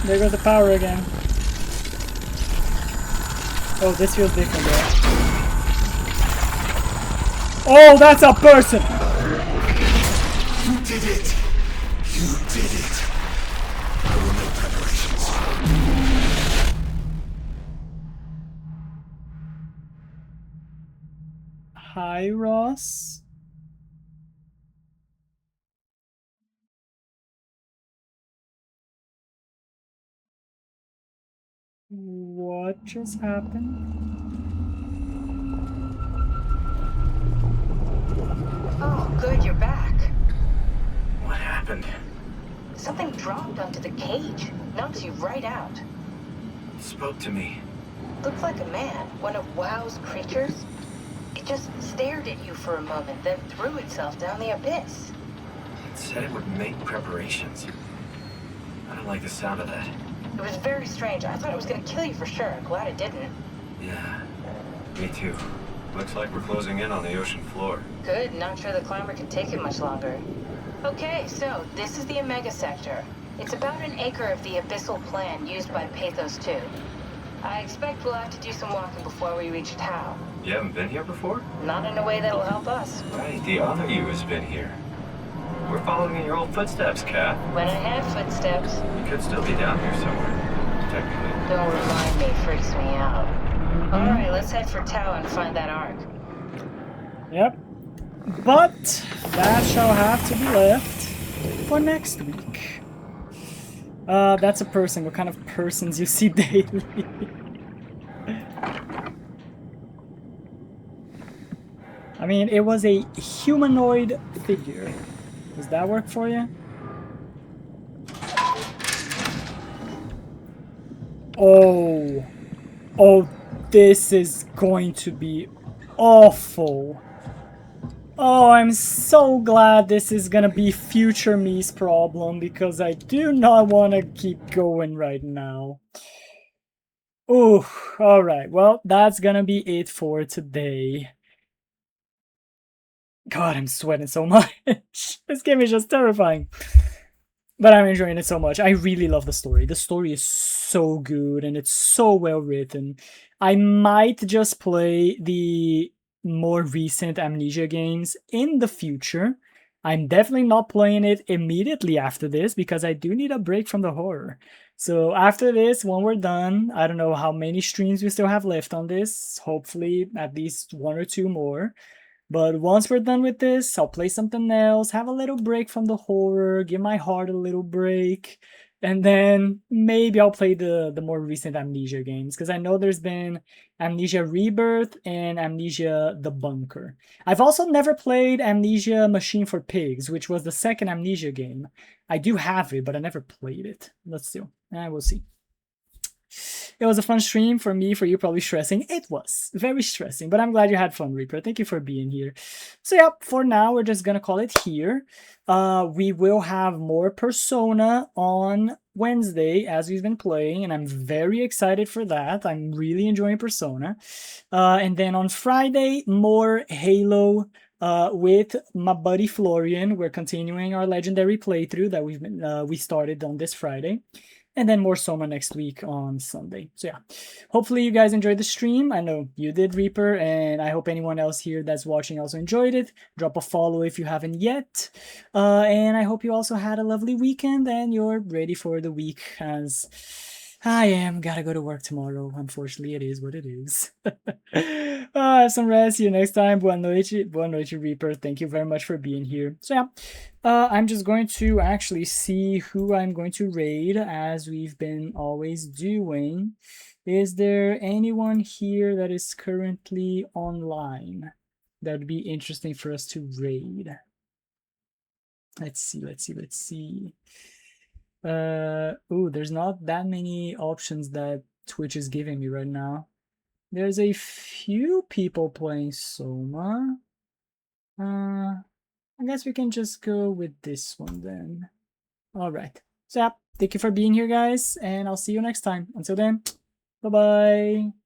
There goes the power again. Oh, this feels different though. Oh, that's a person! You did it! You did it! There were no preparations. Hi, Ross. What just happened? Oh, good, you're back. What happened? Something dropped onto the cage. Knocks you right out. It spoke to me. Looked like a man, one of WoW's creatures. It just stared at you for a moment, then threw itself down the abyss. It said it would make preparations. I don't like the sound of that. It was very strange. I thought it was gonna kill you for sure. Glad it didn't. Yeah, me too. Looks like we're closing in on the ocean floor. Good, not sure the climber can take it much longer. Okay, so this is the Omega Sector. It's about an acre of the abyssal plan used by Pathos 2. I expect we'll have to do some walking before we reach Tau. You haven't been here before? Not in a way that'll help us. Right, the other you has been here. We're following in your old footsteps, Kat. When I have footsteps. You could still be down here somewhere, technically. Don't remind me, freaks me out. Alright, let's head for Tau and find that arc. Yep. But that shall have to be left for next week. That's a person. What kind of persons you see daily? I mean, it was a humanoid figure. Does that work for you? Oh. Oh, this is going to be awful. Oh, I'm so glad this is gonna be future me's problem, because I do not want to keep going right now. Ooh, alright, well, that's gonna be it for today. God, I'm sweating so much. This game is just terrifying. But I'm enjoying it so much. I really love the story. The story is so good and it's so well written. I might just play the more recent Amnesia games in the future. I'm definitely not playing it immediately after this because I do need a break from the horror. So after this, when we're done, I don't know how many streams we still have left on this. Hopefully at least 1 or 2 more. But once we're done with this, I'll play something else, have a little break from the horror, give my heart a little break, and then maybe I'll play the more recent Amnesia games, because I know there's been Amnesia Rebirth and Amnesia The Bunker. I've also never played Amnesia Machine for Pigs, which was the second Amnesia game. I do have it, but I never played it. Let's see. We'll see. It was a fun stream for me, for you probably stressing. It was very stressing, but I'm glad you had fun, Reaper. Thank you for being here. So yeah, for now, we're just gonna call it here. We will have more Persona on Wednesday, as we've been playing, and I'm very excited for that. I'm really enjoying Persona. And then on Friday, more Halo with my buddy Florian. We're continuing our legendary playthrough that we started on this Friday. And then more Soma next week on Sunday. So yeah, hopefully you guys enjoyed the stream. I know you did, Reaper, and I hope anyone else here that's watching also enjoyed it. Drop a follow if you haven't yet. And I hope you also had a lovely weekend and you're ready for the week, as I am. Gotta go to work tomorrow. Unfortunately, it is what it is. Have some rest. See you next time. Boa noite. Boa noite, Reaper. Thank you very much for being here. So yeah, I'm just going to actually see who I'm going to raid, as we've been always doing. Is there anyone here that is currently online that would be interesting for us to raid? Let's see. Oh, there's not that many options that Twitch is giving me right now. There's a few people playing SOMA. I guess we can just go with this one then. All right. So yeah, thank you for being here, guys, and I'll see you next time. Until then, bye-bye.